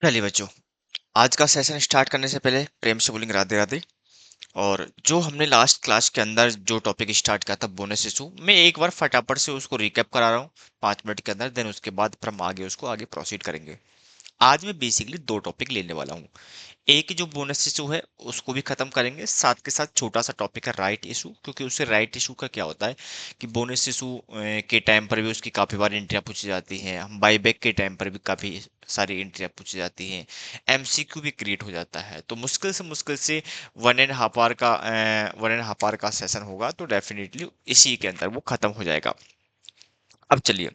चलिए बच्चों, आज का सेशन स्टार्ट करने से पहले प्रेम से बोलेंगे राधे राधे। और जो हमने लास्ट क्लास के अंदर जो टॉपिक स्टार्ट किया था बोनस इशू, मैं एक बार फटाफट से उसको रिकैप करा रहा हूँ 5 मिनट के अंदर। देन उसके बाद फिर हम आगे उसको आगे प्रोसीड करेंगे। आज मैं बेसिकली दो टॉपिक लेने वाला हूँ। एक जो बोनस इशू है उसको भी खत्म करेंगे, साथ के साथ छोटा सा टॉपिक है राइट इशू, क्योंकि उससे राइट इशू का क्या होता है कि बोनस इशू के टाइम पर भी उसकी काफी बार एंट्रियां पूछी जाती हैं, हम बाईबैक के टाइम पर भी काफी सारी एंट्रियां पूछी जाती हैं, एमसीक्यू भी क्रिएट हो जाता है। तो मुश्किल से 1.5 आवर का सेशन होगा, तो डेफिनेटली इसी के अंदर वो खत्म हो जाएगा। अब चलिए,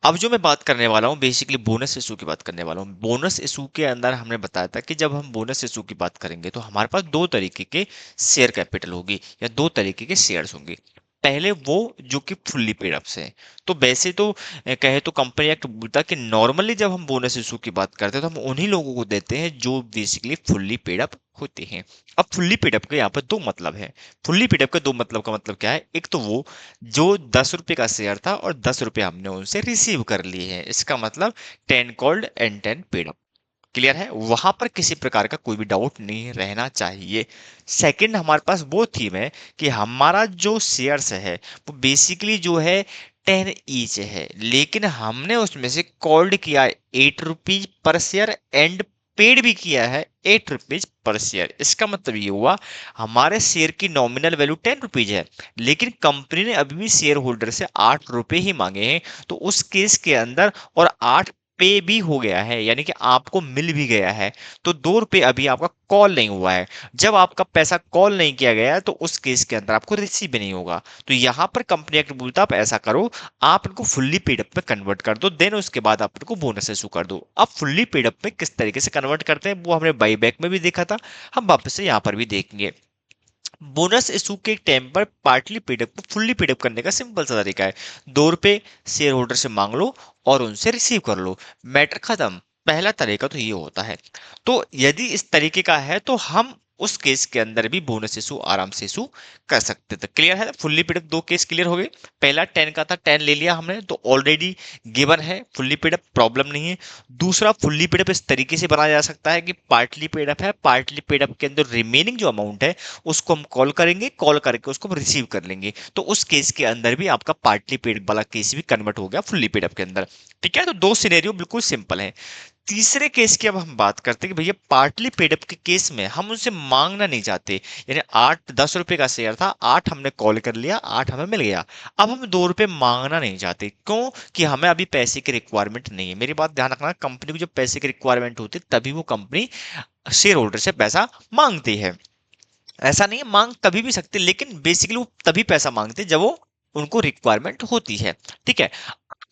अब जो मैं बात करने वाला हूँ बेसिकली बोनस इशू की बात करने वाला हूँ। बोनस इशू के अंदर हमने बताया था कि जब हम बोनस इशू की बात करेंगे तो हमारे पास दो तरीके के शेयर कैपिटल होगी या दो तरीके के शेयर्स होंगे। पहले वो जो कि फुल्ली पेड अप से हैं। तो वैसे तो कहे तो कंपनी एक्ट बोलता है कि नॉर्मली जब हम बोनस इशू की बात करते हैं तो हम उन्हीं लोगों को देते हैं जो बेसिकली फुल्ली पेड अप होते हैं। अब फुल्ली पेड अप के यहाँ पर दो मतलब है। फुल्ली पेड अप के दो मतलब का मतलब क्या है? एक तो वो जो 10 रुपए का शेयर था और 10 रुपए हमने उनसे रिसीव कर लिए हैं, इसका मतलब 10 called and 10 paid up. Clear है? वहां पर किसी प्रकार का कोई भी डाउट नहीं रहना चाहिए। सेकंड, हमारे पास वो थीम है कि हमारा जो शेयर्स है वो बेसिकली जो है 10 ईच है, लेकिन हमने उसमें से कॉल्ड किया 8 rupees per share and paid भी किया है 8 रुपीज पर शेयर। इसका मतलब ये हुआ हमारे शेयर की नॉमिनल वैल्यू 10 रुपीज है, लेकिन कंपनी ने अभी भी शेयर होल्डर से 8 रुपए ही मांगे हैं। तो उस केस के अंदर और 8 पे भी हो गया है, यानी कि आपको मिल भी गया है। तो 2 रुपए अभी आपका कॉल नहीं हुआ है। जब आपका पैसा कॉल नहीं किया गया है तो उस केस के अंदर आपको रिसीव भी नहीं होगा। तो यहां पर कंपनी एक्ट बोलता है आप ऐसा करो, आप इनको फुल्ली पेड अप में कन्वर्ट कर दो, देन उसके बाद आप इनको बोनस इशू कर दो। अब फुल्ली पेड अप में किस तरीके से कन्वर्ट करते हैं वो हमने बाई बैक में भी देखा था, हम वापस से यहाँ पर भी देखेंगे। बोनस इशू के टाइम पर पार्टली पेडअप को फुल्ली पेडअप करने का सिंपल सा तरीका है। 2 रुपए शेयर होल्डर से मांग लो और उनसे रिसीव कर लो, मैटर खत्म। पहला तरीका तो ये होता है। तो यदि इस तरीके का है तो हम उस केस के अंदर भी बोनस इशू आराम से इशू कर सकते थे। क्लियर है? फुल्ली पेडअप दो केस क्लियर हो गए। पहला 10 का था, 10 ले लिया हमने तो ऑलरेडी गिवन है, फुल्ली पेडअप प्रॉब्लम नहीं है। दूसरा, फुल्ली पेडअप इस तरीके से बनाया जा सकता है कि पार्टली पेडअप है, पार्टली पेडअप के अंदर रिमेनिंग जो अमाउंट है उसको हम कॉल करेंगे, कॉल करके उसको हम रिसीव कर लेंगे। तो उस केस के अंदर भी आपका पार्टली पेड वाला केस भी कन्वर्ट हो गया फुल्ली पेड अप के अंदर। ठीक है? तो दो सिनेरियो बिल्कुल सिंपल है। तीसरे केस की अब हम बात करते हैं कि भैया पार्टली पेड अप के केस में हम उनसे मांगना नहीं चाहते। यानी 8-10 रुपए का शेयर था, 8 हमने कॉल कर लिया, 8 हमें मिल गया। अब हम 2 रुपए मांगना नहीं चाहते, क्यों? कि हमें अभी पैसे की रिक्वायरमेंट नहीं है। मेरी बात ध्यान रखना, कंपनी को जब पैसे की रिक्वायरमेंट होती है तभी वो कंपनी शेयर होल्डर से पैसा मांगती है। ऐसा नहीं है, मांग कभी भी सकते, लेकिन बेसिकली वो तभी पैसा मांगते जब वो उनको रिक्वायरमेंट होती है। ठीक है?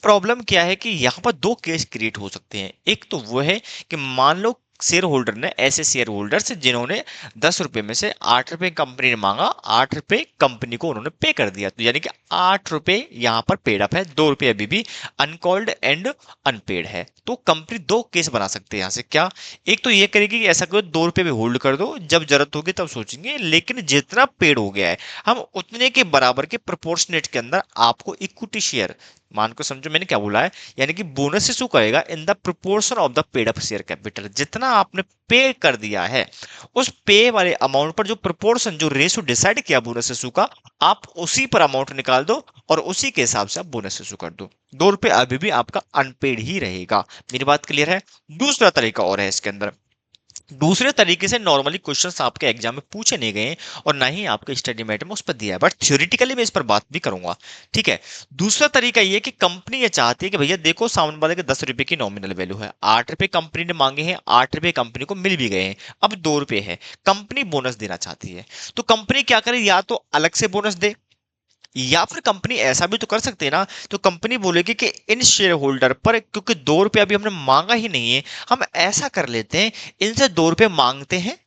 प्रॉब्लम क्या है कि यहाँ पर दो केस क्रिएट हो सकते हैं। एक तो वो है कि मान लो शेयर होल्डर ने, ऐसे शेयर होल्डर्स जिन्होंने 10 रुपए में से 8 रुपए कंपनी ने मांगा, 8 रुपए कंपनी को उन्होंने पे कर दिया, तो यानी कि 8 रुपए यहाँ पर पेड अप है, 2 रुपए अभी भी अनकॉल्ड एंड अनपेड है। तो कंपनी दो केस बना सकते हैं यहाँ से। क्या? एक तो ये करेगी कि ऐसा करो 2 रुपए भी होल्ड कर दो, जब जरूरत होगी तब सोचेंगे, लेकिन जितना पेड हो गया है हम उतने के बराबर के प्रोपोर्शनेट के अंदर आपको इक्विटी शेयर, मान को समझो मैंने क्या बोला है, यानी कि बोनस इशू करेगा in the proportion of the paid up share capital. जितना आपने पे कर दिया है उस पे वाले अमाउंट पर जो प्रोपोर्शन, जो रेशो डिसाइड किया बोनस इशू का, आप उसी पर अमाउंट निकाल दो और उसी के हिसाब से आप बोनस इशू कर दो। 2 रुपए अभी भी आपका अनपेड ही रहेगा। मेरी बात क्लियर है? दूसरा तरीका और है इसके अंदर। दूसरे तरीके से नॉर्मली क्वेश्चंस आपके एग्जाम में पूछे नहीं गए हैं और ना ही आपके स्टडी मेट में उस पर दिया है, बट थ्योरेटिकली मैं इस पर बात भी करूंगा। ठीक है? दूसरा तरीका ये कि कंपनी ये चाहती है कि भैया देखो सामने वाले के 10 रुपए की नॉमिनल वैल्यू है, 8 रुपए कंपनी ने मांगे हैं, 8 रुपए कंपनी को मिल भी गए हैं, अब 2 रुपए है, कंपनी बोनस देना चाहती है। तो कंपनी क्या करे, या तो अलग से बोनस दे, या फिर कंपनी ऐसा भी तो कर सकती है ना, तो कंपनी बोलेगी कि इन शेयर होल्डर पर, क्योंकि 2 रुपए अभी हमने मांगा ही नहीं है, हम ऐसा कर लेते हैं इनसे 2 रुपए मांगते हैं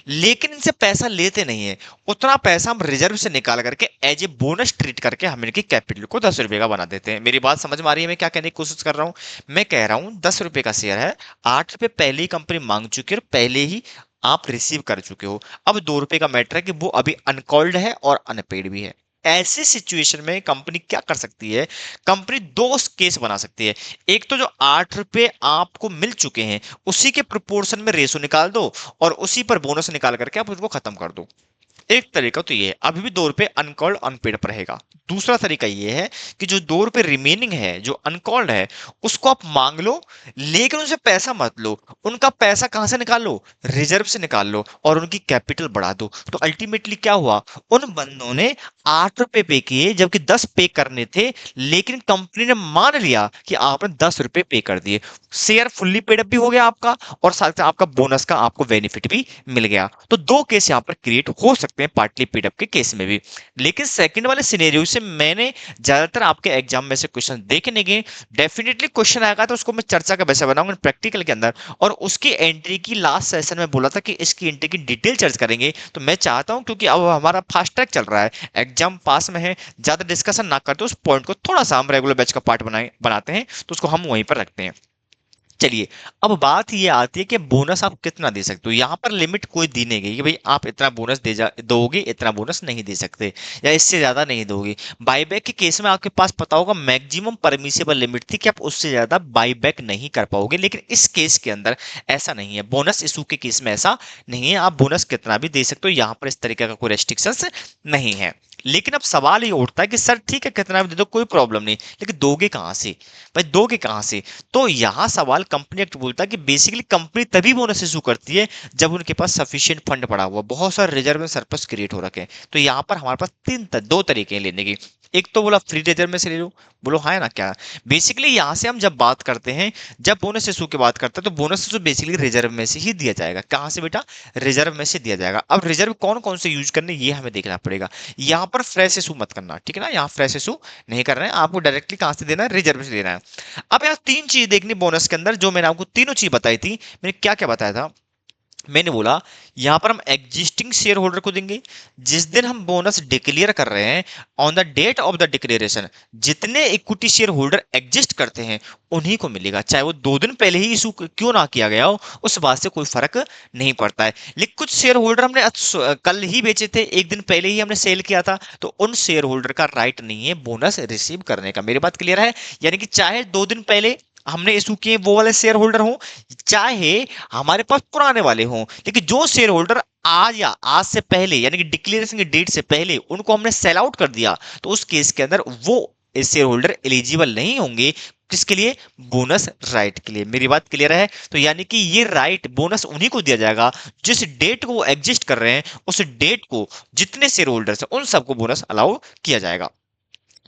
लेकिन इनसे पैसा लेते नहीं है, उतना पैसा हम रिजर्व से निकाल करके एज ए बोनस ट्रीट करके हम इनकी कैपिटल को 10 रुपए का बना देते हैं। मेरी बात समझ में आ रही है मैं क्या कहने की कोशिश कर रहा हूं? मैं कह रहा हूं 10 रुपए का शेयर है, 8 रुपए पहले ही कंपनी मांग चुकी है और पहले ही आप रिसीव कर चुके हो। अब 2 रुपए का मैटर है कि वो अभी अनकॉल्ड है और अनपेड भी है। ऐसी सिचुएशन में कंपनी क्या कर सकती है, कंपनी दो केस बना सकती है। एक तो जो 8 रुपए आपको मिल चुके हैं उसी के प्रोपोर्शन में रेशो निकाल दो और उसी पर बोनस निकाल करके आप उसको खत्म कर दो। एक तरीका तो ये है, अभी भी 2 रुपए अनकॉल्ड अनपेड पर रहेगा। दूसरा तरीका ये है कि जो 2 रुपए रिमेनिंग है जो अनकॉल्ड है उसको आप मांग लो, लेकिन उनसे पैसा मत लो। उनका पैसा कहां से निकाल लो, रिजर्व से निकाल लो और उनकी कैपिटल बढ़ा दो। तो अल्टीमेटली क्या हुआ, उन बंदों ने 8 रुपए पे किए जबकि 10 पे करने थे, लेकिन कंपनी ने मान लिया कि आपने 10 रुपए पे कर दिए। शेयर फुल्ली पेड अप भी हो गया आपका और साथ साथ आपका बोनस का आपको बेनिफिट भी मिल गया। तो दो केस यहाँ पर क्रिएट हो सकते हैं पार्टली पेड अप के केस में भी। लेकिन सेकंड वाले सिनेरियो से मैंने ज्यादातर आपके एग्जाम में से क्वेश्चन देखे नहीं गए। डेफिनेटली क्वेश्चन आएगा तो उसको मैं चर्चा का विषय बनाऊंगा प्रैक्टिकल के अंदर, और उसकी एंट्री की लास्ट सेशन में बोला था कि इसकी एंट्री की डिटेल चर्चा करेंगे। तो मैं चाहता हूं क्योंकि अब हमारा फास्ट ट्रैक चल रहा है, एग्जाम पास में है, ज्यादा डिस्कशन ना करते उस पॉइंट को थोड़ा सा हम रेगुलर बैच का पार्ट बनाते हैं, तो उसको हम वहीं पर रखते हैं। चलिए, अब बात ये आती है कि बोनस आप कितना दे सकते हो। यहाँ पर लिमिट कोई दी नहीं गई कि भाई आप इतना बोनस दोगे, इतना बोनस नहीं दे सकते या इससे ज्यादा नहीं दोगे। बाईबैक के केस में आपके पास पता होगा मैक्सिमम परमिसेबल लिमिट थी कि आप उससे ज्यादा बाईबैक नहीं कर पाओगे, लेकिन इस केस के अंदर ऐसा नहीं है। बोनस इशू के केस में ऐसा नहीं है, आप बोनस कितना भी दे सकते हो, यहाँ पर इस तरीके का कोई रेस्ट्रिक्शंस नहीं है। लेकिन अब सवाल ये उठता है कि सर ठीक है कितना भी दे दो कोई प्रॉब्लम नहीं, लेकिन दोगे कहां से भाई, दोगे कहां से। तो यहां सवाल कंपनी एक्ट बोलता है कि बेसिकली कंपनी तभी बोनस इशू करती है जब उनके पास सफिशिएंट फंड पड़ा हुआ, बहुत सारे रिजर्व में सरप्लस क्रिएट हो रखे हैं। तो यहां पर हमारे पास दो तरीके हैं लेने की। एक तो बोला फ्री रिजर्व में से ले लो, बोलो हाँ है ना क्या। बेसिकली यहां से हम जब बात करते हैं, जब बोनस इशू की बात करते हैं, तो बोनस इशू बेसिकली रिजर्व में से ही दिया जाएगा। कहां से बेटा, रिजर्व में से दिया जाएगा। अब रिजर्व कौन कौन से यूज करने ये हमें देखना पड़ेगा। यहां पर फ्रेश इशू मत करना, ठीक है ना, यहाँ फ्रेश इशू नहीं कर रहे हैं, आपको डायरेक्टली कहां से देना है, रिजर्व से देना है। अब यार तीन चीज देखनी बोनस के अंदर, जो मैंने आपको तीनों चीज बताई थी। मैंने क्या क्या बताया था, मैंने बोला यहां पर हम एग्जिस्टिंग शेयर होल्डर को देंगे। जिस दिन हम बोनस डिक्लेयर कर रहे हैं, on the date of the declaration, जितने इक्विटी शेयर होल्डर एग्जिस्ट करते हैं उन्हीं को मिलेगा, चाहे वो 2 दिन पहले ही इशू क्यों ना किया गया हो, उस बात से कोई फर्क नहीं पड़ता है। लेकिन कुछ शेयर होल्डर हमने कल ही बेचे थे, 1 दिन पहले ही हमने सेल किया था, तो उन शेयर होल्डर का राइट नहीं है बोनस रिसीव करने का। मेरी बात क्लियर है, यानी कि चाहे 2 दिन पहले हमने इशू किए वो वाले शेयर होल्डर हो, चाहे हमारे पास पुराने वाले हों, लेकिन जो शेयर होल्डर आज या आज से पहले यानी कि डिक्लेरेशन की डेट से पहले उनको हमने सेल आउट कर दिया, तो उस केस के अंदर वो शेयर होल्डर एलिजिबल नहीं होंगे। किसके लिए, बोनस राइट के लिए। मेरी बात क्लियर है। तो यानी कि ये राइट बोनस उन्हीं को दिया जाएगा जिस डेट को वो एग्जिस्ट कर रहे हैं, उस डेट को जितने शेयर होल्डर्स हैं उन सबको बोनस अलाउ किया जाएगा।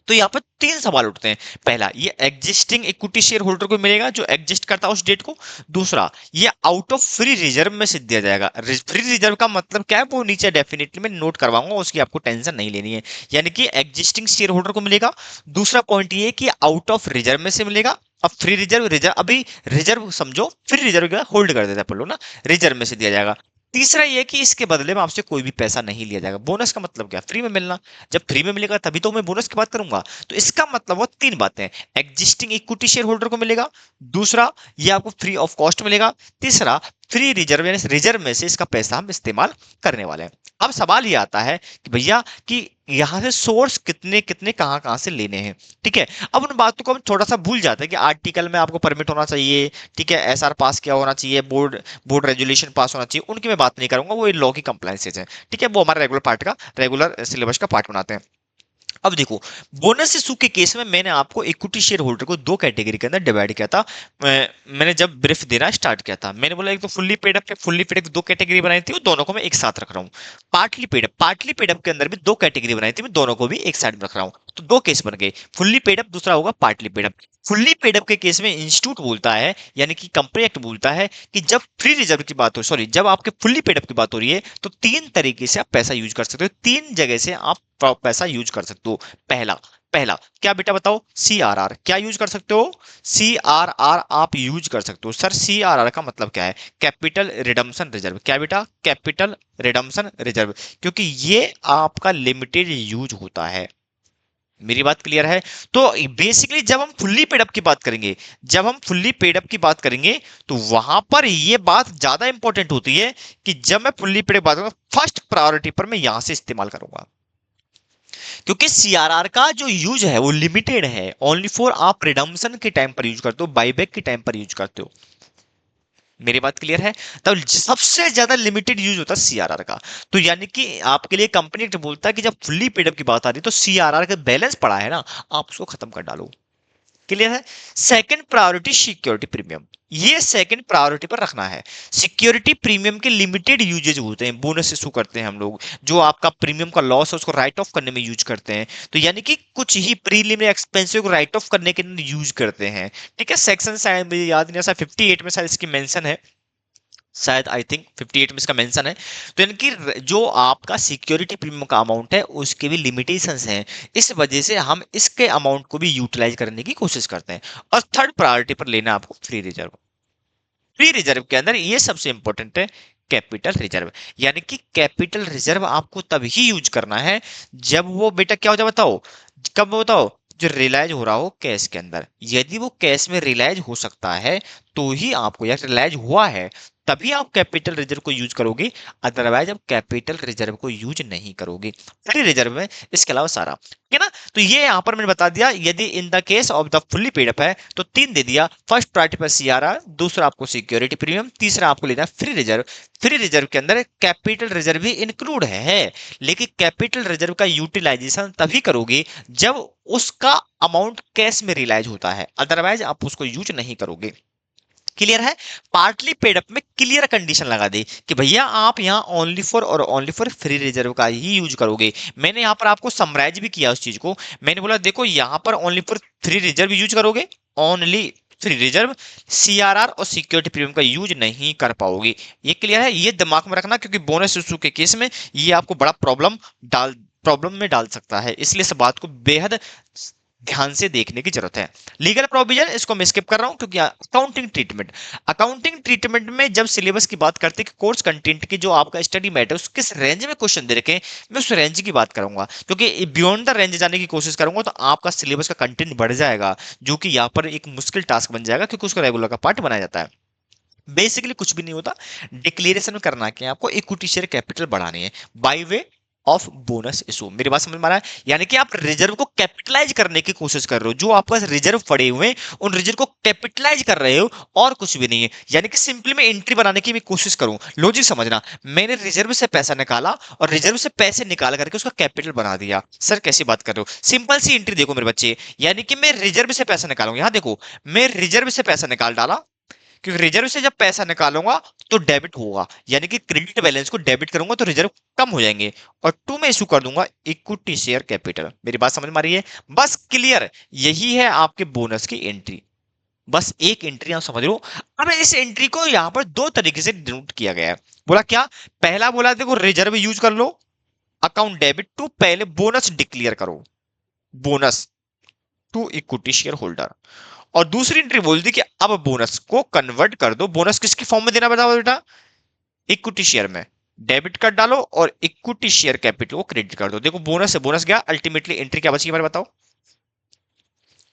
तो यहाँ पर तीन सवाल उठते हैं। पहला, ये एग्जिस्टिंग इक्विटी शेयर होल्डर को मिलेगा जो एग्जिस्ट करता है उस डेट को। दूसरा, ये आउट ऑफ फ्री रिजर्व में से दिया जाएगा। फ्री रिजर्व का मतलब क्या है वो नीचे डेफिनेटली मैं नोट करवाऊंगा, उसकी आपको टेंशन नहीं लेनी है। यानी कि एग्जिस्टिंग शेयर होल्डर को मिलेगा। दूसरा पॉइंट ये कि आउट ऑफ रिजर्व में से मिलेगा। अब फ्री रिजर्व, अभी रिजर्व समझो, फ्री रिजर्व होल्ड कर देता है अपन लोग ना, रिजर्व में से दिया जाएगा। तीसरा ये कि इसके बदले में आपसे कोई भी पैसा नहीं लिया जाएगा। बोनस का मतलब क्या, फ्री में मिलना। जब फ्री में मिलेगा तभी तो मैं बोनस की बात करूंगा। तो इसका मतलब वो तीन बातें, एग्जिस्टिंग इक्विटी शेयर होल्डर को मिलेगा, दूसरा ये आपको फ्री ऑफ कॉस्ट मिलेगा, तीसरा फ्री रिजर्व यानी रिजर्व में से इसका पैसा हम इस्तेमाल करने वाले हैं। अब सवाल ये आता है कि भैया कि यहां से सोर्स कितने कितने कहां कहां से लेने हैं। ठीक है, अब उन बातों को हम थोड़ा सा भूल जाते हैं कि आर्टिकल में आपको परमिट होना चाहिए, ठीक है, एसआर पास किया होना चाहिए, बोर्ड बोर्ड रेजुलेशन पास होना चाहिए, उनकी मैं बात नहीं करूंगा, वो लॉ की कंप्लायंसेज है। ठीक है, वो हमारे रेगुलर सिलेबस का पार्ट बनाते हैं। अब देखो, बोनस इशू के केस में मैंने आपको इक्विटी शेयर होल्डर को दो कैटेगरी के अंदर डिवाइड किया था। मैंने जब ब्रीफ देना स्टार्ट किया था, मैंने बोला एक तो fully paid up, fully paid up दो कैटेगरी बनाई थी, दोनों को मैं एक साथ रख रहा हूँ। पार्टली पेड अप के अंदर भी दो कैटेगरी बनाई थी, मैं दोनों को भी एक साइड में रख रहा हूँ। तो दो केस बन गए, फुल्ली पेड अप, दूसरा होगा partly paid up. Fully paid up के केस में इंस्टीट्यूट बोलता है, यानी कि कंपनी एक्ट बोलता है कि जब फ्री रिजर्व की बात हो, सॉरी, जब आपके फुल्ली पेड अप की बात हो रही है, तो तीन तरीके से आप पैसा यूज कर सकते हो, तीन जगह से आप पैसा यूज कर सकते हो। पहला पहला क्या बेटा बताओ, सीआरआर क्या यूज कर सकते हो, सीआरआर आप यूज कर सकते हो। सर सीआरआर का मतलब क्या है, कैपिटल रिडम्पशन रिजर्व। क्या बेटा, कैपिटल रिडम्पशन रिजर्व, क्योंकि ये आपका लिमिटेड यूज होता है। मेरी बात क्लियर है। तो बेसिकली जब हम फुल्ली पेड अप की बात करेंगे, तो वहां पर ये बात ज्यादा इंपॉर्टेंट होती है कि जब मैं फुल्ली पेड अप बात करूंगा, फर्स्ट प्रायोरिटी पर मैं यहां से इस्तेमाल करूंगा। क्योंकि सीआरआर का जो यूज है वो लिमिटेड है, ओनली फॉर आप रिडम्पशन के टाइम पर यूज करते हो, बाईबैक के टाइम पर यूज करते हो। मेरी बात क्लियर है? तब सबसे ज्यादा लिमिटेड यूज होता है सीआरआर का। तो यानी कि आपके लिए कंपनी बोलता है कि जब फुल्ली पेडअप की बात आ रही है तो सीआरआर का बैलेंस पड़ा है ना, आप उसको खत्म कर डालो। क्लियर है? सेकंड प्रायोरिटी सिक्योरिटी प्रीमियम, ये सेकंड प्रायोरिटी पर रखना है। सिक्योरिटी प्रीमियम के लिमिटेड यूजेज होते हैं, बोनस इशू करते हैं हम लोग, जो आपका प्रीमियम का लॉस है उसको राइट ऑफ करने में यूज करते हैं। तो यानी कि कुछ ही प्रीलिमिनरी एक्सपेंसिव को राइट ऑफ करने के लिए यूज करते हैं। ठीक है, सेक्शन शायद मुझे याद नहीं, ऐसा 58 में शायद इसकी मेंशन है, शायद आई थिंक 58 में इसका मेंशन है। तो यानी कि जो आपका सिक्योरिटी प्रीमियम का अमाउंट है उसके भी लिमिटेशंस हैं, इस वजह से हम इसके अमाउंट को भी यूटिलाइज करने की कोशिश करते हैं। और थर्ड प्रायोरिटी पर लेना आपको फ्री रिजर्व। फ्री रिजर्व के अंदर ये सबसे इंपॉर्टेंट है, कैपिटल रिजर्व। यानी कि कैपिटल रिजर्व आपको तभी यूज करना है जब वो बेटा क्या हो जाए बताओ, कब बताओ, जो रिलाइज हो रहा हो कैश के अंदर। यदि वो कैश में रिलाइज हो सकता है तो ही आपको, या रिलाइज हुआ है तभी आप कैपिटल रिजर्व को यूज करोगे, अदरवाइज आप कैपिटल रिजर्व को यूज नहीं करोगे। फ्री रिजर्व में इसके अलावा सारा, ठीक है ना। तो ये यहां पर मैंने बता दिया, यदि इन the case of the fully paid up है तो 3 दे दिया, फर्स्ट प्रायोरिटी पर सीआरआर, दूसरा आपको सिक्योरिटी प्रीमियम, तीसरा आपको लेना फ्री रिजर्व। फ्री रिजर्व के अंदर कैपिटल रिजर्व भी इंक्लूड है, लेकिन कैपिटल रिजर्व का यूटिलाइजेशन तभी करोगे जब उसका अमाउंट कैश में रिलाइज होता है, अदरवाइज आप उसको यूज नहीं करोगे। क्लियर है? पार्टली पेड अप में क्लियर कंडीशन लगा दी कि भैया आप यहां ओनली फॉर और ओनली फॉर फ्री रिजर्व का ही यूज करोगे। मैंने यहां पर आपको समराइज भी किया उस चीज को, मैंने बोला देखो यहां पर only for free reserve use करोगे, ओनली फ्री रिजर्व, सीआरआर और सिक्योरिटी प्रीमियम का यूज नहीं कर पाओगे। ये क्लियर है? ये दिमाग में रखना, क्योंकि बोनस इशू के केस में ये आपको बड़ा प्रॉब्लम में डाल सकता है, इसलिए इस बात को बेहद ध्यान से देखने की जरूरत है। लीगल प्रोविजन इसको मैं स्किप कर रहा हूं, क्योंकि अकाउंटिंग ट्रीटमेंट, अकाउंटिंग ट्रीटमेंट में जब सिलेबस की बात करते हैं कि कोर्स कंटेंट की जो आपका स्टडी मैटर उस किस रेंज में क्वेश्चन दे रखे हैं, मैं उस रेंज की बात करूंगा, क्योंकि बियॉन्ड द रेंज जाने की कोशिश करूंगा तो आपका सिलेबस का कंटेंट बढ़ जाएगा, जो कि यहाँ पर एक मुश्किल टास्क बन जाएगा, क्योंकि उसको रेगुलर का पार्ट बनाया जाता है। बेसिकली कुछ भी नहीं होता, डिक्लेरेशन करना कि आपको इक्विटी शेयर कैपिटल बढ़ानी है bye way of bonus issue. मेरी बात समझ में आ रहा है? यानी कि आप रिजर्व को कैपिटलाइज करने की कोशिश कर रहे हो, जो आपके पास रिजर्व पड़े हुए हैं उन रिजर्व को कैपिटलाइज कर रहे हो, और कुछ भी नहीं है। यानी कि सिंपली मैं एंट्री बनाने की भी कोशिश करूं, लॉजिक समझना, मैंने रिजर्व से पैसा निकाला और रिजर्व से पैसे निकाल करके उसका कैपिटल बना दिया। सर कैसी बात कर रहे हो? सिंपल सी एंट्री देखो मेरे बच्चे, यानी कि मैं रिजर्व से पैसा निकालूंगा, यहां देखो मैं रिजर्व से पैसा निकाल डाला, क्योंकि रिजर्व से जब पैसा निकालूंगा तो डेबिट होगा, यानी कि क्रेडिट बैलेंस को डेबिट करूंगा तो रिजर्व कम हो जाएंगे, और टू में इशू कर दूंगा इक्विटी शेयर कैपिटल। मेरी बात समझ में आ रही है? बस क्लियर, यही है आपके बोनस की एंट्री, बस एक एंट्री आप समझ लो। अब इस एंट्री को यहां पर दो तरीके से डिनोट किया गया है। बोला क्या? पहला बोला देखो रिजर्व यूज कर लो, अकाउंट डेबिट टू, पहले बोनस डिक्लेयर करो, bonus to equity shareholder. और दूसरी एंट्री बोल दी कि अब बोनस को कन्वर्ट कर दो, बोनस किसकी फॉर्म में देना बताओ बेटा? इक्विटी शेयर में, डेबिट कर डालो और इक्विटी शेयर कैपिटल को क्रेडिट कर दो। देखो बोनस है, बोनस गया, अल्टीमेटली एंट्री क्या बची बारे बताओ?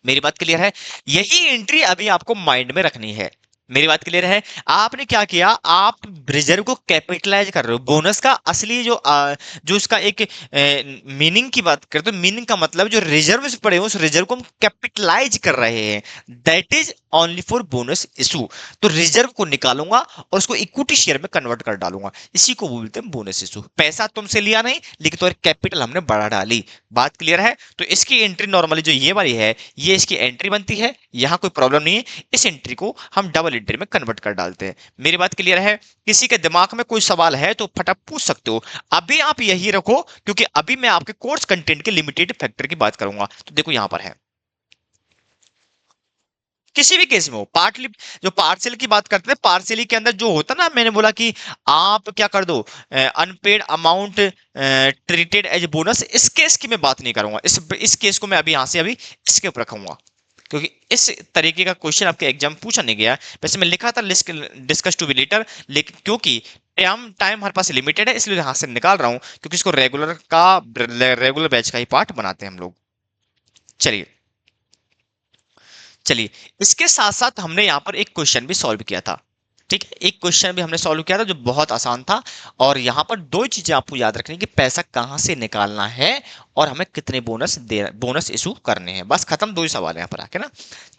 मेरी बात क्लियर है? यही एंट्री अभी आपको माइंड में रखनी है। मेरी बात क्लियर है? आपने क्या किया, आप रिजर्व को कैपिटलाइज कर रहे हो, बोनस का असली जो इसका एक मीनिंग की बात करते हो, मीनिंग का मतलब जो रिजर्व से पड़े हो उस रिजर्व को हम कैपिटलाइज कर रहे हैं, that is only for bonus issue. तो रिजर्व को निकालूंगा और उसको इक्विटी शेयर में कन्वर्ट कर डालूंगा, इसी को बोलते हैं बोनस इशू। पैसा तुमसे लिया नहीं, लेकिन तो कैपिटल हमने बढ़ा डाली। बात क्लियर है? तो इसकी एंट्री नॉर्मली जो ये वाली है, ये इसकी एंट्री बनती है, यहां कोई प्रॉब्लम नहीं है। इस एंट्री को हम डबल एंट्री में कन्वर्ट कर डालते हैं। मेरी बात क्लियर है? किसी के दिमाग में कोई सवाल है तो फटाफट पूछ सकते हो। अभी आप यही रखो, क्योंकि अभी मैं आपके कोर्स कंटेंट के लिमिटेड फैक्टर की बात करूंगा। तो देखो यहां पर है, किसी भी केस में हो, पार्टली जो पार्शियल की बात करते हैं, पार्शियली के अंदर जो होता है ना, मैंने बोला कि आप क्या कर दो, unpaid amount treated as bonus, इस केस की मैं बात नहीं करूंगा, इस केस को मैं अभी यहां से अभी इसके ऊपर रखूंगा, क्योंकि इस तरीके का क्वेश्चन आपके एग्जाम पूछा नहीं गया। वैसे मैं लिखा था डिस्कस टू बी लेटर, लेकिन क्योंकि टाइम टाइम हमारे पास लिमिटेड है इसलिए यहां से निकाल रहा हूं, क्योंकि इसको रेगुलर बैच का ही पार्ट बनाते हैं हम लोग। चलिए चलिए, इसके साथ साथ हमने यहां पर एक क्वेश्चन भी सॉल्व किया था। ठीक है, एक क्वेश्चन भी हमने सॉल्व किया था जो बहुत आसान था, और यहाँ पर दो चीजें आपको याद रखनी कि पैसा कहाँ से निकालना है और हमें कितने बोनस इशू करने हैं। बस खत्म, दो ही सवाल है यहाँ पर आके ना।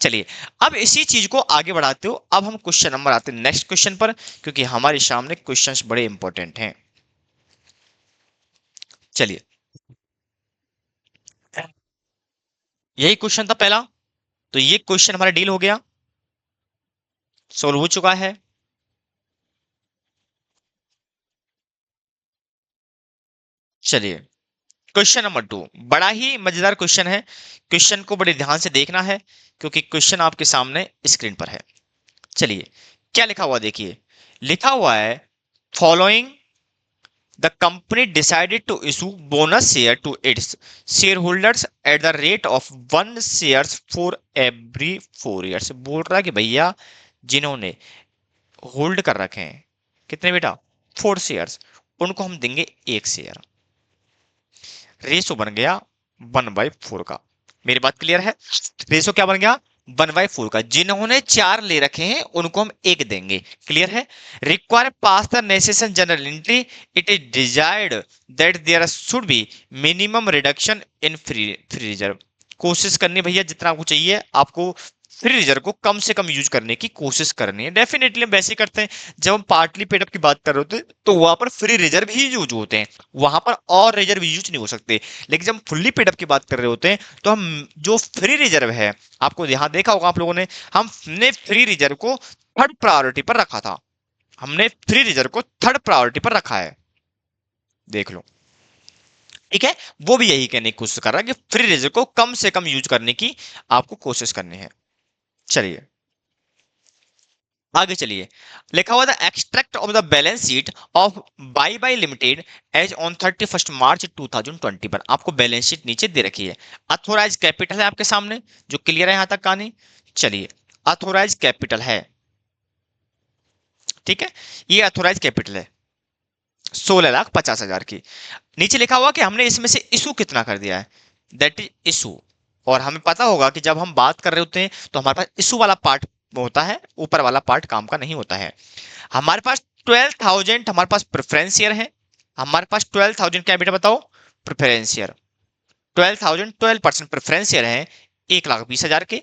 चलिए, अब इसी चीज को आगे बढ़ाते हो, अब हम क्वेश्चन नंबर आते हैं नेक्स्ट क्वेश्चन पर, क्योंकि हमारे सामने क्वेश्चंस बड़े इंपॉर्टेंट हैं। चलिए, यही क्वेश्चन था पहला, तो ये क्वेश्चन हमारा डील हो गया, सोल्व हो चुका है। चलिए, क्वेश्चन नंबर 2 बड़ा ही मजेदार क्वेश्चन है। क्वेश्चन को बड़े ध्यान से देखना है, क्योंकि क्वेश्चन आपके सामने स्क्रीन पर है। चलिए, क्या लिखा हुआ देखिए, लिखा हुआ है following the company decided to issue bonus share to its shareholders at the rate of 1 share for every 4 years. बोल रहा है कि भैया जिन्होंने होल्ड कर रखे हैं कितने बेटा, 4 शेयर्स, उनको हम देंगे 1 शेयर। रेशो बन गया 1/4 का। मेरी बात क्लियर है? रेशो क्या बन गया, 1/4 का। जिन्होंने 4 ले रखे हैं उनको हम 1 देंगे। क्लियर है? Require pass the necessary general entry, it is desired that there should be minimum reduction in free reserve. कोशिश करनी भैया, जितना आपको चाहिए आपको फ्री रिजर्व को कम से कम यूज करने की कोशिश करनी है। डेफिनेटली हम वैसे ही करते हैं, जब हम पार्टली पेड अप की बात कर रहे होते हैं तो वहां पर फ्री रिजर्व ही यूज होते हैं, वहां पर और रिजर्व यूज नहीं हो सकते। लेकिन जब हम फुल्ली पेड अप की बात कर रहे होते हैं तो हम जो फ्री रिजर्व है, आपको यहाँ देखा होगा आप लोगों ने, हमने फ्री रिजर्व को थर्ड प्रायोरिटी पर रखा था। हमने फ्री रिजर्व को थर्ड प्रायोरिटी पर रखा है, देख लो। ठीक है, वो भी यही कहने की कोशिश कर रहा है कि फ्री रिजर्व को कम से कम यूज करने की आपको कोशिश करनी है। चलिए, आगे चलिए, लिखा हुआ था extract of the balance sheet of by limited as on 31 March 2020 पर। आपको बैलेंस शीट नीचे दे रखी है, अथोराइज कैपिटल है आपके सामने, जो क्लियर है यहां तक कहानी। चलिए, अथोराइज कैपिटल है, ठीक है, ये अथोराइज कैपिटल है 16,50,000 की। नीचे लिखा हुआ कि हमने इसमें से इशू कितना कर दिया है, दैट इज इशू। और हमें पता होगा कि जब हम बात कर रहे होते हैं तो हमारे पास इशू वाला पार्ट होता है, ऊपर वाला पार्ट काम का नहीं होता है। हमारे पास 12,000 हमारे पास प्रेफरेंस शेयर है। हमारे पास 12,000 क्या है बेटा बताओ, प्रेफरेंस शेयर। 12,000 12% प्रेफरेंस शेयर है 1,20,000 के।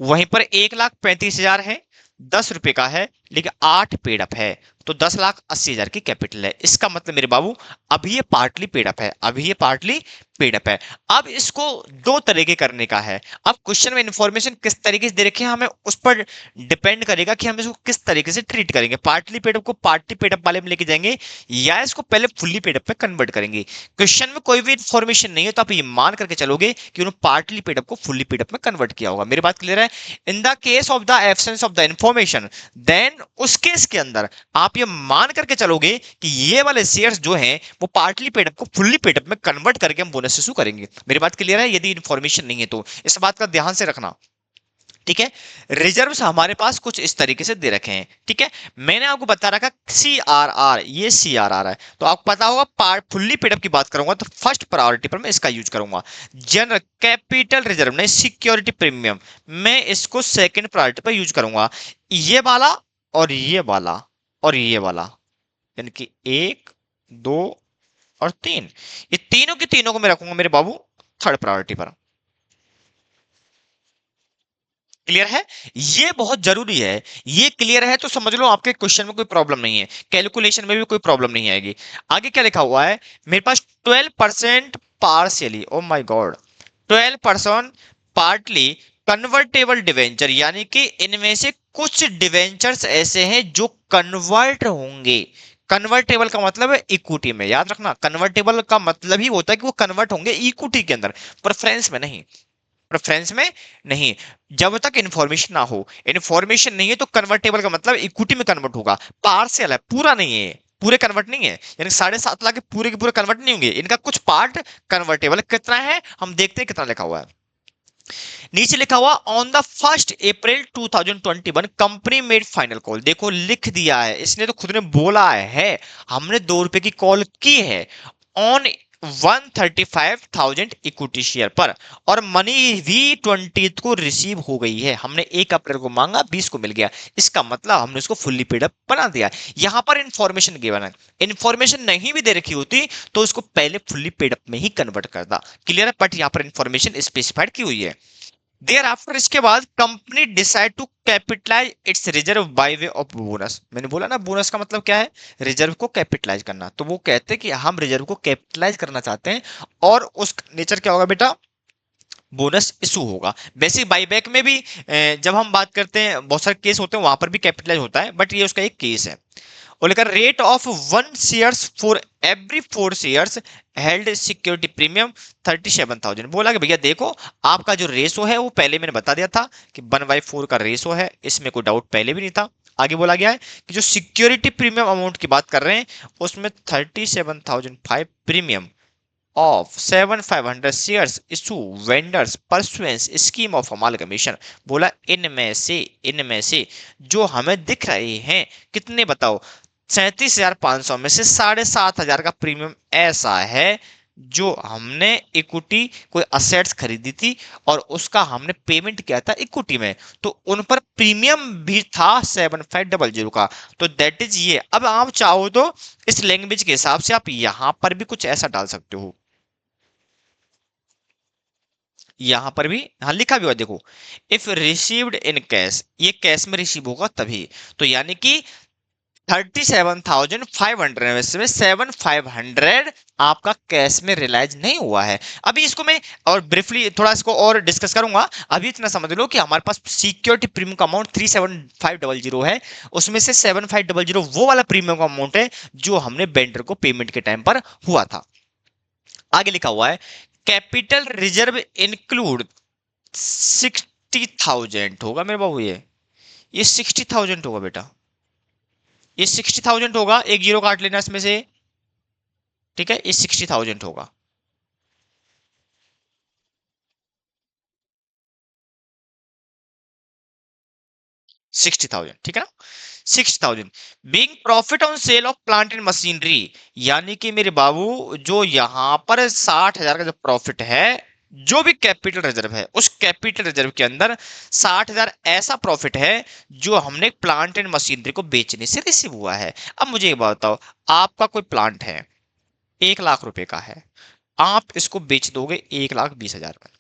वहीं पर 1,35,000 है, 10 रुपए का है, लेकिन 8 पेड अप है, तो 10,80,000 की कैपिटल है। इसका मतलब मेरे बाबू अभी ये पार्टली पेड अप है, अभी ये पार्टली पेड अप है। अब इसको दो तरीके करने का है। अब क्वेश्चन में इंफॉर्मेशन किस तरीके से दे रखे हैं, हमें उस पर डिपेंड करेगा कि हम इसको किस तरीके से ट्रीट करेंगे। पार्टली पेड अप को पार्टली पेड अप वाले में लेके जाएंगे या इसको पहले फुल्ली पेड अप पे कन्वर्ट करेंगे। क्वेश्चन में कोई भी इंफॉर्मेशन नहीं है तो आप ये मान करके चलोगे कि उन्होंने पार्टली पेड अप को फुल्ली पेड अप में कन्वर्ट किया होगा। मेरी बात क्लियर है? In the case of the absence of the information, then उस केस के अंदर आप ये मान करके चलोगे कि ये वाले शेयर्स जो हैं वो पार्टली पेड अप को फुल्ली पेड अप में कन्वर्ट करके हम बोनस इशू करेंगे। मेरी बात क्लियर है? यदि इंफॉर्मेशन नहीं है तो इस बात का ध्यान से रखना, ठीक है। रिजर्व्स हमारे पास कुछ इस तरीके से दे रखे हैं, ठीक है। मैंने आपको बता रखा CRR, ये CRR है, तो आपको पता होगा फुल्ली पेडअप की बात करूंगा तो फर्स्ट प्रायोरिटी पर मैं इसका यूज करूंगा। जनरल कैपिटल रिजर्व नहीं, सिक्योरिटी प्रीमियम, मैं इसको सेकंड प्रायोरिटी पर यूज करूंगा। ये वाला और ये वाला और ये वाला, यानी कि 1, 2 और 3, ये तीनों के तीनों को मैं रखूंगा मेरे बाबू थर्ड प्रायोरिटी पर। क्लियर है? ये बहुत जरूरी है। ये क्लियर है तो समझ लो आपके क्वेश्चन में कोई प्रॉब्लम नहीं है, कैलकुलेशन में भी कोई प्रॉब्लम नहीं आएगी। आगे क्या लिखा हुआ है, मेरे पास 12% partially, oh my God, 12% partly convertible debenture, यानी कि इनमें से कुछ डिवेंचर्स ऐसे हैं जो कन्वर्ट होंगे। कन्वर्टेबल का मतलब है इक्विटी में, याद रखना, कन्वर्टेबल का मतलब ही होता है कि वो कन्वर्ट होंगे इक्विटी के अंदर, प्रेफरेंस में नहीं। प्रेफरेंस में नहीं, जब तक इन्फॉर्मेशन ना हो। इन्फॉर्मेशन नहीं है तो कन्वर्टेबल का मतलब इक्विटी में कन्वर्ट होगा, पार्शियल है, पूरा नहीं है, पूरे कन्वर्ट नहीं है, यानी 7.5 लाख के पूरे कन्वर्ट नहीं होंगे, इनका कुछ पार्ट कन्वर्टेबल। कितना है हम देखते हैं, कितना लिखा हुआ है। नीचे लिखा हुआ on the 1 April 2021 company made final call. देखो लिख दिया है इसने, तो खुद ने बोला है हमने 2 रुपए की कॉल की है ऑन 135,000 इक्विटी शेयर पर, और मनी भी 20 को रिसीव हो गई है। हमने 1 अप्रैल को मांगा, 20 को मिल गया, इसका मतलब हमने उसको फुल्ली पेड अप बना दिया। यहां पर इंफॉर्मेशन गिवन है, इंफॉर्मेशन नहीं भी दे रखी होती तो उसको पहले फुल्ली पेड अप में ही कन्वर्ट करता। क्लियर है? बट यहाँ पर इंफॉर्मेशन स्पेसिफाइड की हुई है। देयर आफ्टर, इसके बाद company decide to capitalise its reserve by way of bonus. मैंने बोला ना बोनस का मतलब क्या है, रिजर्व को कैपिटलाइज करना। तो वो कहते हैं कि हम रिजर्व को कैपिटलाइज करना चाहते हैं, और उस नेचर क्या होगा बेटा, बोनस इशू होगा। बेसिक बाईबैक में भी जब हम बात करते हैं बहुत सारे केस होते हैं, वहां पर भी कैपिटलाइज होता है, बट ये उसका एक केस है। और लेकर rate of 1 shares for every 4 shares held security premium 37,000। बोला कि भैया देखो, आपका जो रेशो है वो पहले मैंने बता दिया था कि 1/4 का रेशो है, इसमें कोई डाउट पहले भी नहीं था। आगे बोला गया है कि जो सिक्योरिटी प्रीमियम अमाउंट की बात कर रहे हैं, उसमें 37,005 premium of 7,500 shares issue vendors pursuance scheme of amalgamation। बोला इनमें से जो हमें दिख रहे हैं, कितने बताओ, 37,500 में से 7,500 का प्रीमियम ऐसा है जो हमने इक्विटी कोई असेट्स खरीदी थी और उसका हमने पेमेंट किया था इक्विटी में, तो उन पर प्रीमियम भी था 7,500 का। तो दैट इज ये। अब आप चाहो तो इस लैंग्वेज के हिसाब से आप यहां पर भी कुछ ऐसा डाल सकते हो, यहां पर भी हाँ लिखा भी हुआ देखो, इफ रिसीव्ड इन कैश, ये कैश में रिसीव होगा तभी। तो यानी कि 37,500 में से 7,500 आपका कैश में रियलाइज नहीं हुआ है। अभी इसको मैं और ब्रीफली थोड़ा इसको और डिस्कस करूंगा। अभी इतना समझ लो कि हमारे पास सिक्योरिटी प्रीमियम का अमाउंट 37500 है, उसमें से 7500 वो वाला प्रीमियम का अमाउंट है जो हमने वेंडर को पेमेंट के टाइम पर हुआ था। आगे लिखा हुआ है कैपिटल रिजर्व इंक्लूड 60,000 होगा मेरे बाबू, ये 60,000 होगा बेटा, ये 60,000 होगा, एक जीरो काट लेना इसमें से, ठीक है, ये 60,000 होगा। 60,000, ठीक है ना, 60,000 being profit on sale of plant and machinery. यानी कि मेरे बाबू जो यहां पर 60,000 का जो प्रॉफिट है, जो भी कैपिटल रिजर्व है उस कैपिटल रिजर्व के अंदर 60,000 ऐसा प्रॉफिट है जो हमने प्लांट एंड मशीनरी को बेचने से रिसीव हुआ है। अब मुझे एक बात बताओ, आपका कोई प्लांट है 1 लाख रुपए का है, आप इसको बेच दोगे 1,20,000 में।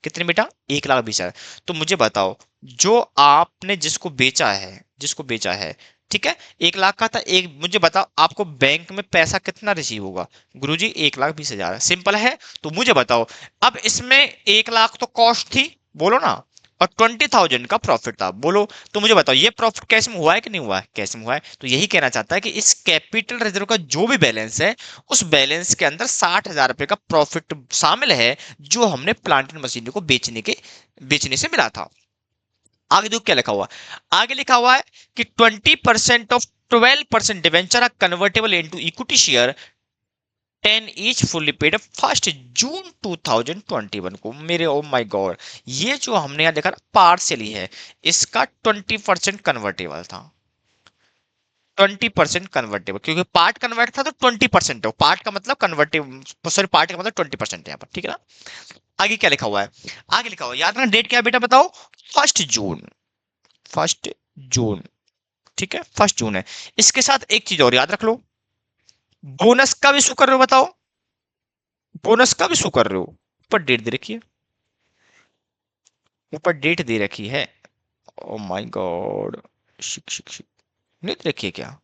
कितने बेटा, 1,20,000। तो मुझे बताओ, जो आपने जिसको बेचा है, जिसको बेचा है, ठीक है, 1 लाख का था, एक मुझे बताओ आपको बैंक में पैसा कितना रिसीव होगा, गुरुजी 1,20,000। सिंपल है। तो मुझे बताओ, अब इसमें 1 लाख तो कॉस्ट थी, बोलो ना, और 20,000 का प्रॉफिट था, बोलो। तो मुझे बताओ ये प्रॉफिट कैश में हुआ है कि नहीं हुआ है, कैश में हुआ है। तो यही कहना चाहता है कि इस कैपिटल रिजर्व का जो भी बैलेंस है, उस बैलेंस के अंदर 60,000 रुपए का प्रॉफिट शामिल है जो हमने प्लांट एंड मशीनरी को बेचने से मिला था। आगे देखो क्या लिखा हुआ, आगे लिखा हुआ है कि 20% of 12% debenture are convertible into equity share 10 each fully paid 1 June 2021 को। मेरे ओ माय गॉड, ये जो हमने यहाँ देखा ना पार्शियली है, इसका 20% कन्वर्टेबल था, 20% कन्वर्टेबल, क्योंकि पार्ट कन्वर्ट था तो 20% है, पार्ट का मतलब कन्वर्टेबल, सॉरी पार्ट का मतलब 20% है यहाँ पर, ठीक है ना। आगे क्या लिखा हुआ है, आगे लिखा हुआ है, याद रखना डेट क्या है बेटा बताओ, 1 जून, 1 जून, ठीक है, 1 जून है। इसके साथ एक चीज और याद रख लो, बोनस का भी इशू कर रहे हो बताओ, बोनस का भी इशू कर रहे हो, ऊपर डेट दे रखी है, ऊपर डेट दे रखी है। ओ माय गॉड, शिक शिक शिक, नहीं दे रखी है क्या,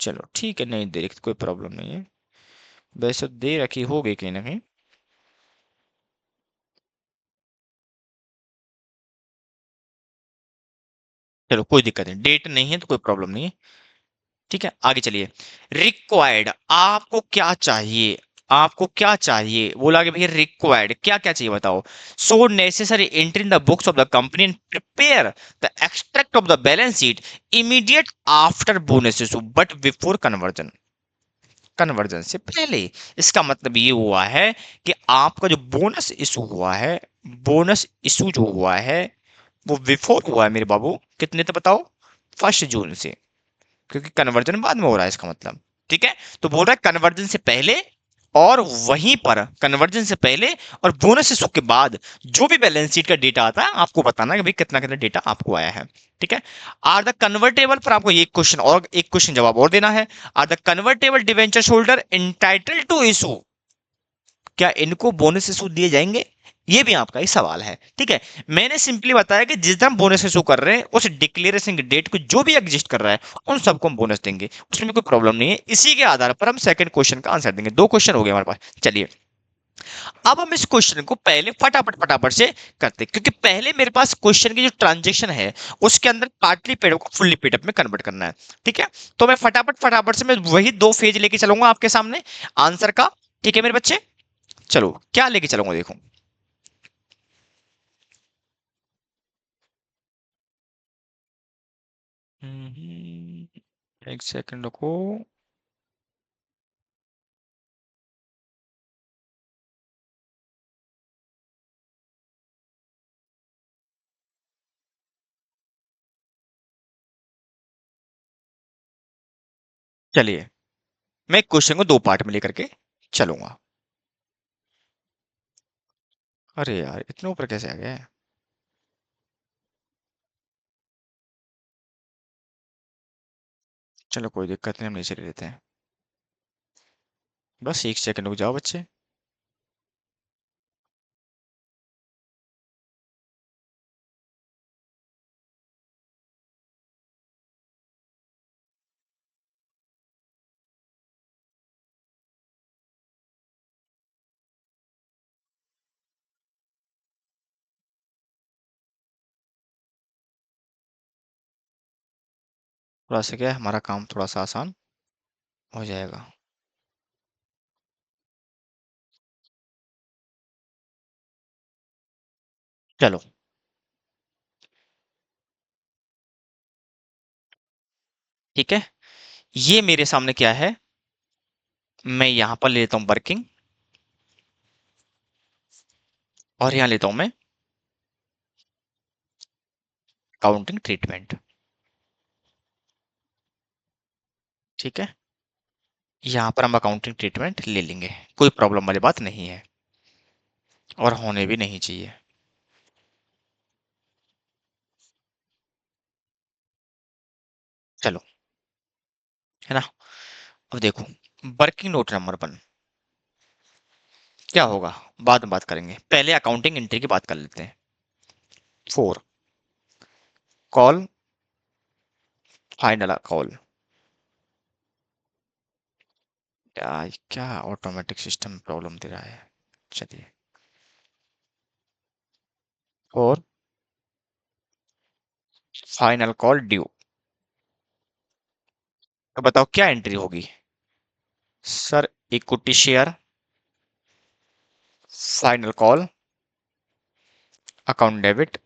चलो ठीक है, नहीं दे रखी कोई प्रॉब्लम नहीं है, वैसे दे रखी होगी कहीं ना कहीं। चलो कोई दिक्कत नहीं, डेट नहीं है तो कोई प्रॉब्लम नहीं है, ठीक है। आगे चलिए, रिक्वायर्ड, आपको क्या चाहिए, आपको क्या चाहिए, बोला कि भैया रिक्वायर्ड क्या क्या चाहिए बताओ। सो necessary entry in the books of the company and prepare the extract of the balance sheet immediate after bonus issue but before conversion, conversion से पहले। इसका मतलब ये हुआ है कि आपका जो बोनस इशू हुआ है, बोनस इशू जो हुआ है वो बिफोर हुआ है मेरे बाबू, कितने तो बताओ, 1 जून से, क्योंकि कन्वर्जन बाद में हो रहा है इसका मतलब, ठीक है। तो बोल रहा है कन्वर्जन से पहले और वहीं पर कन्वर्जन से पहले और बोनस इशू के बाद जो भी बैलेंस शीट का डेटा आता है आपको बताना है कि भाई कितना कितना डेटा आपको आया है। ठीक है। आर द कन्वर्टेबल पर आपको एक क्वेश्चन जवाब और देना है। Are the convertible debenture holder entitle to issue, क्या इनको बोनस इशू दिए जाएंगे? ये भी आपका एक सवाल है। ठीक है। मैंने सिंपली बताया कि जिस दिन हम बोनस इशू कर रहे हैं उस डिक्लेरेशन की डेट को जो भी एग्जिस्ट कर रहा है उन सबको हम बोनस देंगे, उसमें कोई प्रॉब्लम नहीं है। इसी के आधार पर हम सेकंड क्वेश्चन का आंसर देंगे। दो क्वेश्चन हो गए हमारे पास। चलिए अब हम इस क्वेश्चन को पहले फटाफट फटाफट से करते हैं, क्योंकि पहले मेरे पास क्वेश्चन की जो ट्रांजेक्शन है उसके अंदर पार्टली पेड को फुल्ली पेड अप में कन्वर्ट करना है। ठीक है। तो मैं फटाफट फटाफट से मैं वही दो फेज लेके चलूंगा आपके सामने आंसर का। ठीक है मेरे बच्चे, चलो क्या लेके चलूंगा देखो। एक सेकंड रुको। चलिए मैं क्वेश्चन को दो पार्ट में लेकर के चलूंगा। अरे यार इतने ऊपर कैसे आ गए? चलो कोई दिक्कत नहीं, हम नीचे ले लेते हैं। बस एक सेकंड रुक जाओ बच्चे। थोड़ा सा क्या है, हमारा काम थोड़ा सा आसान हो जाएगा। चलो ठीक है। ये मेरे सामने क्या है, मैं यहां पर ले लेता हूं वर्किंग, और यहां लेता हूं मैं काउंटिंग ट्रीटमेंट। ठीक है। यहां पर हम अकाउंटिंग ट्रीटमेंट ले लेंगे, कोई प्रॉब्लम वाली बात नहीं है और होने भी नहीं चाहिए। चलो, है ना। अब देखो वर्किंग नोट नंबर 1 क्या होगा, बाद में बात करेंगे, पहले अकाउंटिंग एंट्री की बात कर लेते हैं। 4 कॉल फाइनल कॉल। क्या क्या ऑटोमेटिक सिस्टम प्रॉब्लम दे रहा है। चलिए, और फाइनल कॉल ड्यू। तो बताओ क्या एंट्री होगी sir? Equity share, final call, account debit,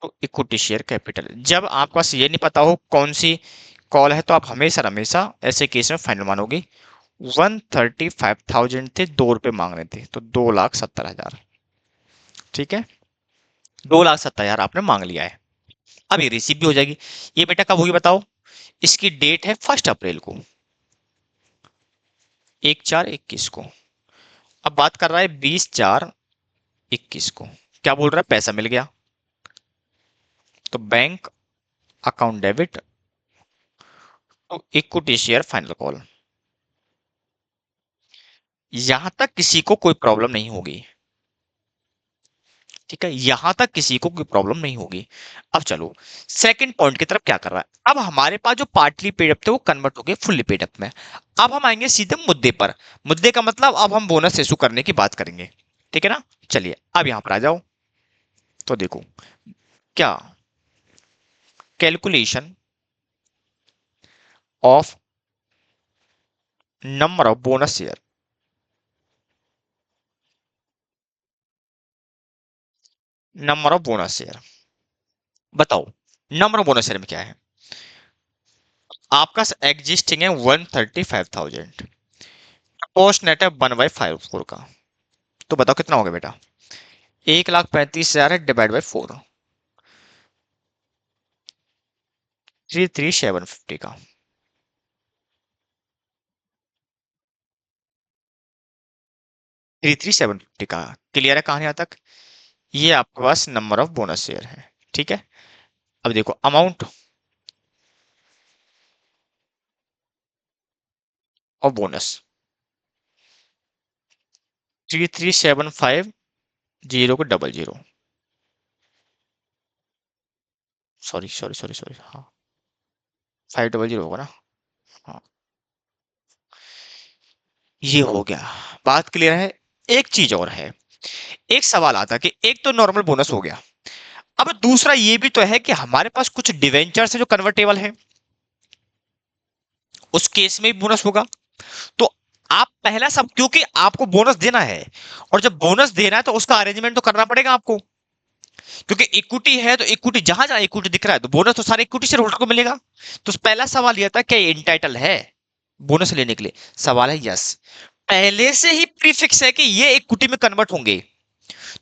तो इक्विटी शेयर कैपिटल। जब आपके पास ये नहीं पता हो कौन सी कॉल है तो आप हमेशा हमेशा ऐसे केस में फाइनल मानोगे। 135,000 थे, 2 रुपए मांग रहे थे, तो 2,70,000। ठीक है। 2,70,000 आपने मांग लिया है। अब ये रिसीव भी हो जाएगी। ये बेटा कब होगी बताओ? इसकी डेट है 1 अप्रैल को, 1/4/21 को। अब बात कर रहा है 20/4/21 को। क्या बोल रहा है? पैसा मिल गया, तो बैंक अकाउंट डेबिट, तो इक्विटी शेयर फाइनल कॉल। यहां तक किसी को कोई प्रॉब्लम नहीं होगी। ठीक है, यहां तक किसी को कोई प्रॉब्लम नहीं होगी। अब चलो सेकंड पॉइंट की तरफ, क्या कर रहा है। अब हमारे पास जो पार्टली पेड अप थे वो कन्वर्ट हो गए फुल्ली पेड अप में। अब हम आएंगे सीधे मुद्दे पर। मुद्दे का मतलब अब हम बोनस इशू करने की बात करेंगे। ठीक है ना। चलिए अब यहां पर आ जाओ। तो देखो क्या, calculation of number of bonus share. Number of bonus share, बताओ नंबर ऑफ बोनस शेयर में क्या है। आपका एग्जिस्टिंग है 135,000, पोस्ट नेट है 1/54 का। तो बताओ कितना होगा बेटा? 1,35,000 है डिवाइड बाई 4, 33,750 का। 33,750 का। क्लियर है कहानी यहाँ तक? ये आपके पास नंबर ऑफ बोनस शेयर है, ठीक है। अब देखो अमाउंट ऑफ बोनस 33,750 को double zero, sorry sorry sorry sorry, हाँ 500 होगा ना। हाँ ये हो गया, बात क्लियर है। एक चीज और है, एक सवाल आता है कि एक तो नॉर्मल बोनस हो गया, अब दूसरा ये भी तो है कि हमारे पास कुछ डिवेंचर्स है जो कन्वर्टेबल है, उस केस में भी बोनस होगा। तो आप पहला सब, क्योंकि आपको बोनस देना है, और जब बोनस देना है तो उसका अरेंजमेंट तो करना पड़ेगा आपको, क्योंकि इक्विटी है तो इक्विटी, जहां जहां इक्विटी दिख रहा है तो बोनस तो सारे इक्विटी शेयर होल्डर को मिलेगा। तो पहला सवाल यह था क्या ये इंटाइटल है बोनस लेने के लिए? सवाल है यस। पहले से ही प्रीफिक्स है कि ये इक्विटी में कन्वर्ट होंगे।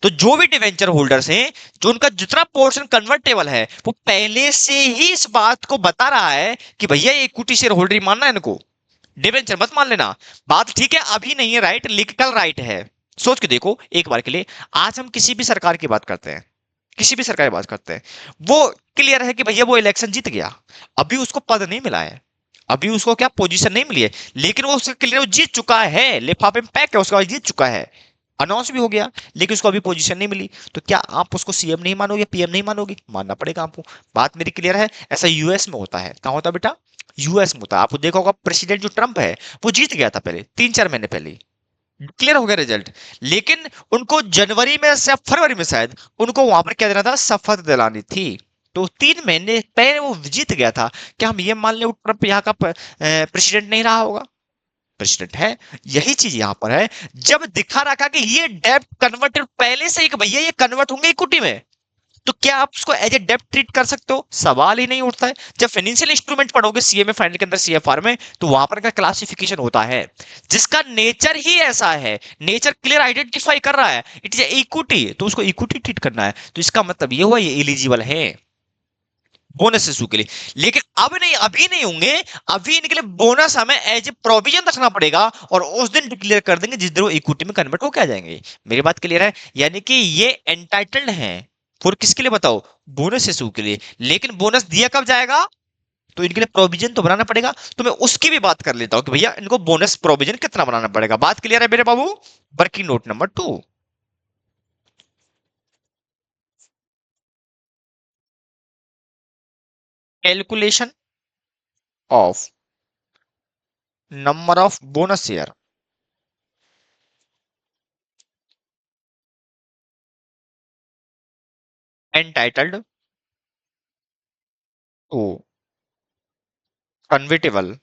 तो जो भी डिवेंचर होल्डर्स हैं, जो उनका जितना पोर्शन कन्वर्टेबल है, वो पहले से ही इस बात को बता रहा है कि भैया ये इक्विटी शेयर होल्डर ही मानना है इनको, डिवेंचर मत मान लेना। बात ठीक है अभी नहीं है राइट, लेकिन कल राइट है। सोच के देखो एक बार के लिए, आज हम किसी भी सरकार की बात करते हैं, किसी भी सरकार की बात करते हैं, वो क्लियर है कि भैया वो इलेक्शन जीत गया, अभी उसको पद नहीं मिला है, अभी उसको क्या पोजीशन नहीं मिली है, लेकिन वो उसका क्लियर, वो जीत चुका है, लिफाफे में पैक है उसका, जीत चुका है, अनाउंस भी हो गया, लेकिन उसको अभी पोजीशन नहीं मिली। तो क्या आप उसको सीएम नहीं मानोगे, पीएम नहीं मानोगे? मानना पड़ेगा आपको। बात मेरी क्लियर है? ऐसा यूएस में होता है। कहां होता है बेटा? यूएस में होता है। आपको देखा होगा प्रेसिडेंट जो ट्रंप है, वो जीत गया था पहले 3-4 महीने पहले, क्लियर हो गया रिजल्ट, लेकिन उनको जनवरी में या फरवरी में शायद उनको वहां पर क्या देना था, शपथ दिलानी थी। तो 3 महीने पहले वो जीत गया था। क्या हम ये मान ले ट्रंप यहाँ का प्रेसिडेंट नहीं रहा होगा? प्रेसिडेंट है। यही चीज यहां पर है, जब दिखा रखा कि ये डेब्ट कन्वर्टेड पहले से ही कि भैया ये कन्वर्ट होंगे इक्विटी में, तो क्या आप उसको एज ए डेब्ट ट्रीट कर सकते हो? सवाल ही नहीं उठता है। जब फाइनेंशियल इंस्ट्रूमेंट पढ़ोगे सीएमए फाइनल के अंदर, सीएफआर में, तो वहां पर का क्लासिफिकेशन होता है, जिसका नेचर ही ऐसा है, नेचर क्लियर आइडेंटिफाई कर रहा है, इट इज इक्विटी, तो उसको इक्विटी ट्रीट करना है। तो इसका मतलब ये हुआ ये एलिजिबल है बोनस इशू के लिए। लेकिन अब नहीं, अभी नहीं होंगे, अभी इनके लिए बोनस हमें एज ए प्रोविजन रखना पड़ेगा, और उस दिन डिक्लेयर कर देंगे जिस दिन वो इक्विटी में कन्वर्ट होकर आ जाएंगे। मेरी बात क्लियर है? यानी कि ये एंटाइटल्ड हैं फॉर किसके लिए बताओ? बोनस इशू के लिए। लेकिन बोनस दिया कब जाएगा? तो इनके लिए प्रोविजन तो बनाना पड़ेगा। तो मैं उसकी भी बात कर लेता हूं कि भैया इनको बोनस प्रोविजन कितना बनाना पड़ेगा। बात क्लियर है मेरे बाबू? Working note number 2, calculation of number of bonus share entitled to convertible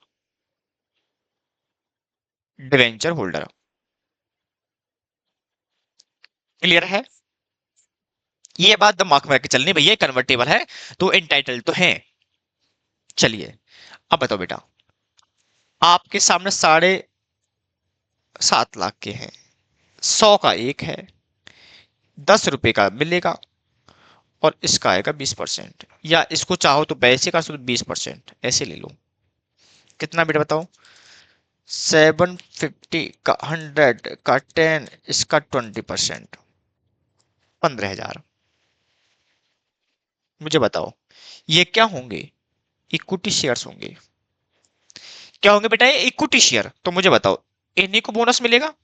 debenture holder. Clear है? ये बात दिमाग में रख के चलनी, भैया कन्वर्टेबल है तो एंटाइटल तो है। चलिए अब बताओ बेटा, आपके सामने 7.5 लाख के हैं, 100 का एक है, 10 रुपए का मिलेगा, और इसका आएगा 20%, या इसको चाहो तो पैसे का 20%, ऐसे ले लो। कितना बेटा बताओ? 750 का 100 का 10, इसका 20%, 15,000। मुझे बताओ ये क्या होंगे? इक्विटी शेयर्स होंगे। क्या होंगे बेटा? ये इक्विटी शेयर। तो मुझे बताओ इन्हीं को बोनस मिलेगा?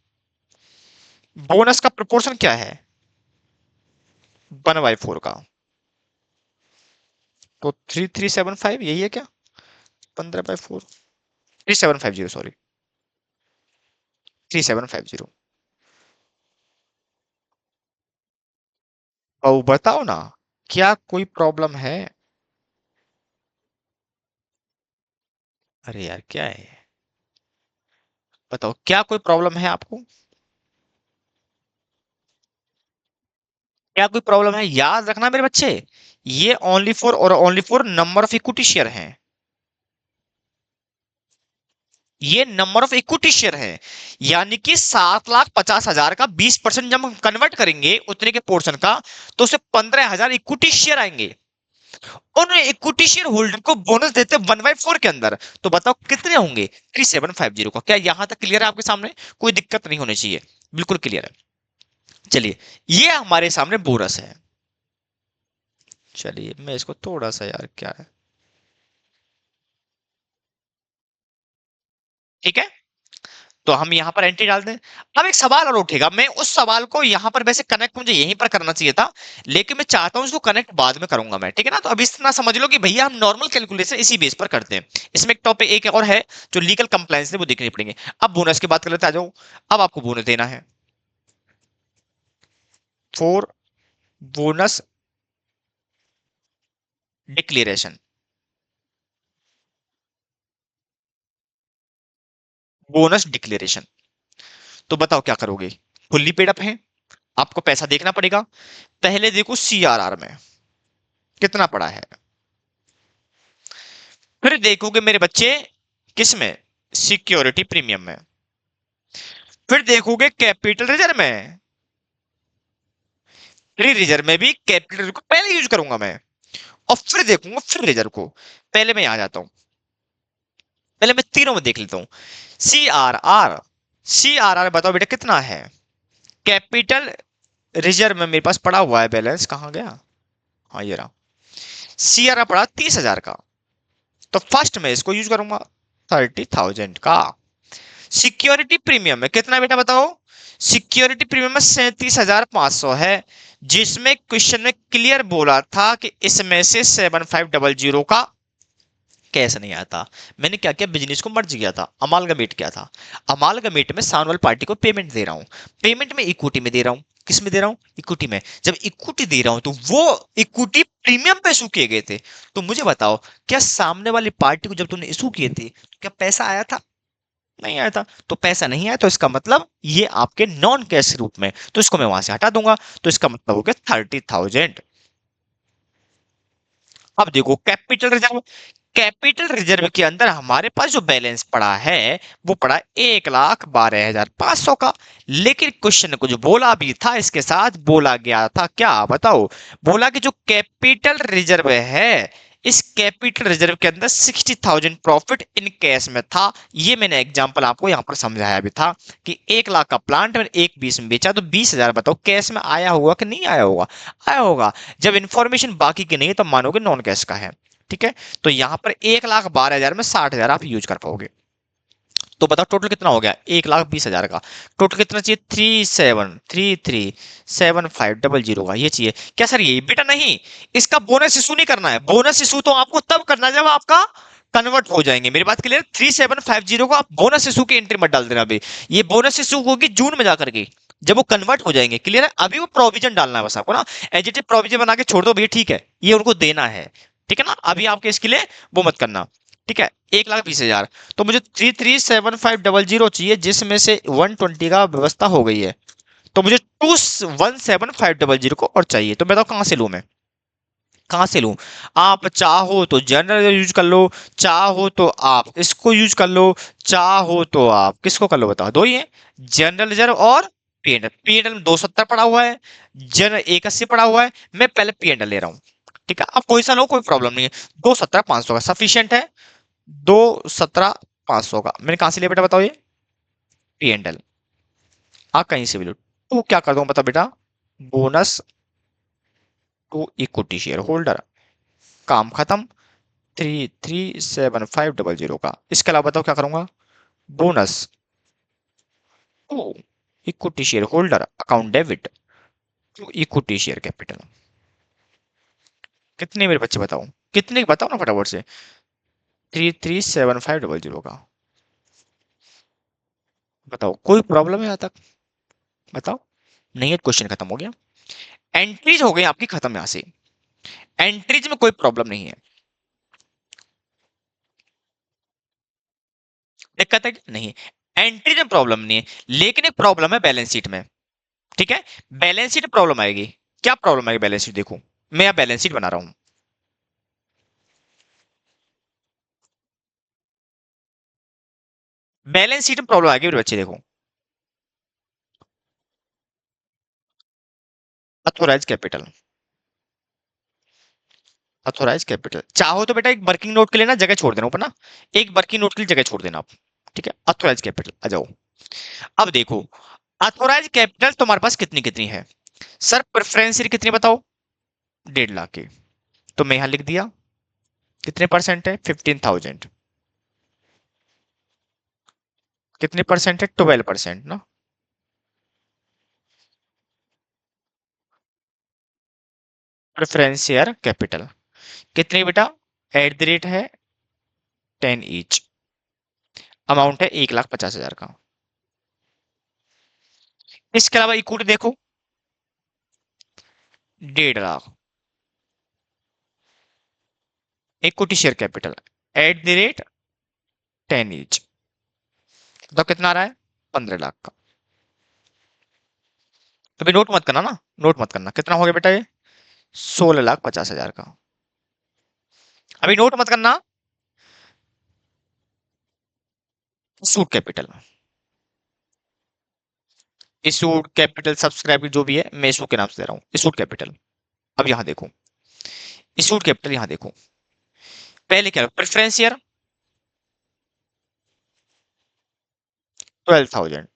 बोनस का प्रोपोर्शन क्या है? 1/4 का। तो 3375 यही है क्या? 15/4, 3750, सॉरी 3750। और बताओ ना, क्या कोई प्रॉब्लम है? अरे यार क्या है, बताओ क्या कोई प्रॉब्लम है आपको? क्या कोई प्रॉब्लम है? याद रखना मेरे बच्चे, ये ओनली फॉर और only for number of equity share है। ये नंबर ऑफ इक्विटी शेयर है, यानी कि 7,50,000 का 20% जब हम कन्वर्ट करेंगे उतने के पोर्शन का, तो उसे 15,000 इक्विटी शेयर आएंगे। उन इक्विटी शेयर होल्डर को बोनस देते 1/4 के अंदर। तो बताओ कितने होंगे? 3750 का। क्या यहां तक क्लियर है आपके सामने? कोई दिक्कत नहीं होनी चाहिए। बिल्कुल क्लियर है। चलिए, ये हमारे सामने बोनस है। चलिए मैं इसको थोड़ा सा, यार क्या है, ठीक है। तो हम यहाँ पर एंट्री डाल दें। अब एक सवाल और उठेगा, मैं उस सवाल को यहाँ पर वैसे कनेक्ट मुझे यहीं पर करना चाहिए था, लेकिन मैं चाहता हूँ इसको कनेक्ट बाद में करूंगा मैं, ठीक है ना। तो अब इतना समझ लो कि भैया हम नॉर्मल कैलकुलेशन इसी बेस पर करते हैं। इसमें एक टॉपिक एक और है जो लीगल कंप्लायंस है, वो देखनी पड़ेंगे। अब बोनस की बात कर लेते, आ जाओ। अब आपको बोनस देना है for bonus declaration. Bonus declaration, तो बताओ क्या करोगे। फुल्ली पेड अप है, आपको पैसा देखना पड़ेगा। पहले देखो सीआरआर में कितना पड़ा है, फिर देखोगे मेरे बच्चे किस में, सिक्योरिटी प्रीमियम में, फिर देखोगे कैपिटल रिजर्व में, फ्री रिजर्व में भी कैपिटल रिजर्व को पहले यूज करूंगा मैं, और फिर देखूंगा फ्री रिजर्व को। पहले मैं आ जाता हूं, पहले मैं तीनों में देख लेता हूं। सीआरआर, सीआरआर बताओ बेटा कितना है। कैपिटल रिजर्व में मेरे पास पड़ा हुआ है बैलेंस, कहां गया, हाँ ये रहा। सीआरआर पड़ा 30,000 का, तो फर्स्ट में इसको यूज करूंगा 30,000 का। सिक्योरिटी प्रीमियम में कितना बेटा बताओ। सिक्योरिटी प्रीमियम में 37,500 है, जिसमें क्वेश्चन में क्लियर बोला था कि इसमें से 7500 का कैश नहीं आता। मैंने क्या किया, बिजनेस को मर्ज किया था, अमालगमेट किया था। अमालगमेट में सामने वाली पार्टी को पेमेंट दे रहा हूं, पेमेंट में इक्विटी में दे रहा हूं। किस में दे रहा हूं, इक्विटी में। जब इक्विटी दे रहा हूं तो वो इक्विटी प्रीमियम पे इशू किए गए थे। तो मुझे बताओ, क्या सामने वाली पार्टी को जब तुमने इशू किए थे, क्या पैसा आया था, नहीं आया था। तो पैसा नहीं आया तो इसका मतलब ये आपके नॉन कैश रूप में, तो इसको मैं वहां से हटा दूंगा। तो इसका मतलब हो गया 30,000। अब देखो कैपिटल रिजर्व, कैपिटल रिजर्व के अंदर हमारे पास जो बैलेंस पड़ा है वो पड़ा 1,12,500 का। लेकिन क्वेश्चन ने कुछ बोला भी था, इसके साथ बोला गया था क्या बताओ। बोला कि जो कैपिटल रिजर्व है, इस कैपिटल रिजर्व के अंदर 60,000 प्रॉफिट इन कैश में था। ये मैंने एग्जांपल आपको यहां पर समझाया भी था कि 1 लाख का प्लांट मैंने 1,20 में बेचा, तो 20,000 बताओ कैश में आया होगा कि नहीं आया होगा, आया होगा। जब इंफॉर्मेशन बाकी की नहीं है तो मानोगे नॉन कैश का है, ठीक है। तो यहां पर 1,12,000 में 60,000 आप यूज कर पाओगे। तो बताओ टोटल कितना हो गया, 1,20,000 का। टोटल कितना चाहिए, 37,337,500 का ये चाहिए। क्या सर ये बेटा नहीं, इसका बोनस इशू नहीं करना है। बोनस इशू तो आपको तब करना है जब आपका कन्वर्ट हो जाएंगे। मेरी बात क्लियर, 3750 को आप बोनस इशू की एंट्री मत डाल देना अभी। ये बोनस इशू होगी जून में जाकर के, जब वो कन्वर्ट हो जाएंगे, क्लियर है। अभी वो प्रोविजन डालना है बस आपको ना, एजिटिव प्रोविजन बना के छोड़ दो भैया, ठीक है, ये उनको देना है, ठीक है ना। अभी आपके इसके लिए वो मत करना, ठीक है। 1,20,000, तो मुझे 337500 चाहिए, जिसमें से 120 का व्यवस्था हो गई है। तो मुझे 217,500 को और चाहिए। तो बताओ कहां से लूं मैं, कहां से लूं। आप चाहो तो जनरल यूज कर लो, चाहो तो आप इसको यूज कर लो, चाहो तो आप किसको कर लो, बताओ दो ही है, जनरल रिजर्व और पीएनएल। पीएनएल में 270 पड़ा हुआ है, जनरल 180 पड़ा हुआ है। मैं पहले पीएनएल ले रहा हूँ, ठीक है। आप कोई सा लो, कोई प्रॉब्लम नहीं है। 217,500 का सफिशियंट है, 217,500 का मैंने कहां से लिया बेटा बताओ, ये पीएनएल। आप कहीं से भी लो। तो क्या कर दूं बता बेटा, bonus to equity shareholder, काम खत्म। 337500 का। इसके अलावा बताओ क्या करूंगा, bonus to equity shareholder account debit to equity share capital. कितने मेरे बच्चे बताओ, कितने बताओ ना फटाफट से। 337500 का, बताओ कोई प्रॉब्लम है यहाँ तक, बताओ। नहीं है, क्वेश्चन खत्म हो गया। एंट्रीज हो गई आपकी खत्म यहां से, एंट्रीज में कोई प्रॉब्लम नहीं है। दिक्कत है कि नहीं, एंट्रीज में प्रॉब्लम नहीं है, लेकिन एक प्रॉब्लम है बैलेंस शीट में, ठीक है। बैलेंस शीट प्रॉब्लम आएगी। क्या प्रॉब्लम आएगी बैलेंस शीट, देखो मैं यहाँ बैलेंस शीट बना रहा हूं। बैलेंस शीट में प्रॉब्लम आएगी मेरे बच्चे, देखो। अथोराइज कैपिटल, अथोराइज कैपिटल चाहो तो बेटा एक वर्किंग नोट के लिए ना जगह छोड़ देना ऊपर ना, एक वर्किंग नोट के लिए जगह छोड़ देना आप, ठीक है। अथोराइज कैपिटल आ जाओ। अब देखो, अथोराइज कैपिटल तुम्हारे पास कितनी कितनी है? सर प्रेफरेंस शेयर कितनी बताओ? 1.5 लाख की। तो मैं यहां लिख दिया, कितने परसेंट है? 15,000। कितने परसेंट है? 12% ना। प्रेफरेंस शेयर कैपिटल कितनी बेटा? एट द रेट है 10 ईच। अमाउंट है 1,50,000 का। इसके अलावा इक्विटी देखो, 1.5 lakh. Equity share capital eight the rate 10 each, तो कितना आ रहा है? 15 लाख का। अभी नोट मत करना ना, नोट मत करना, कितना हो गया बेटा ये? 16,50,000 का। अभी नोट मत करना। Issued capital, issued capital subscribe जो भी है, मैं इशू के नाम से दे रहा हूं, इशूड कैपिटल। अब यहां देखो, इशूड कैपिटल यहां देखो, पहले क्या preference share 12,000,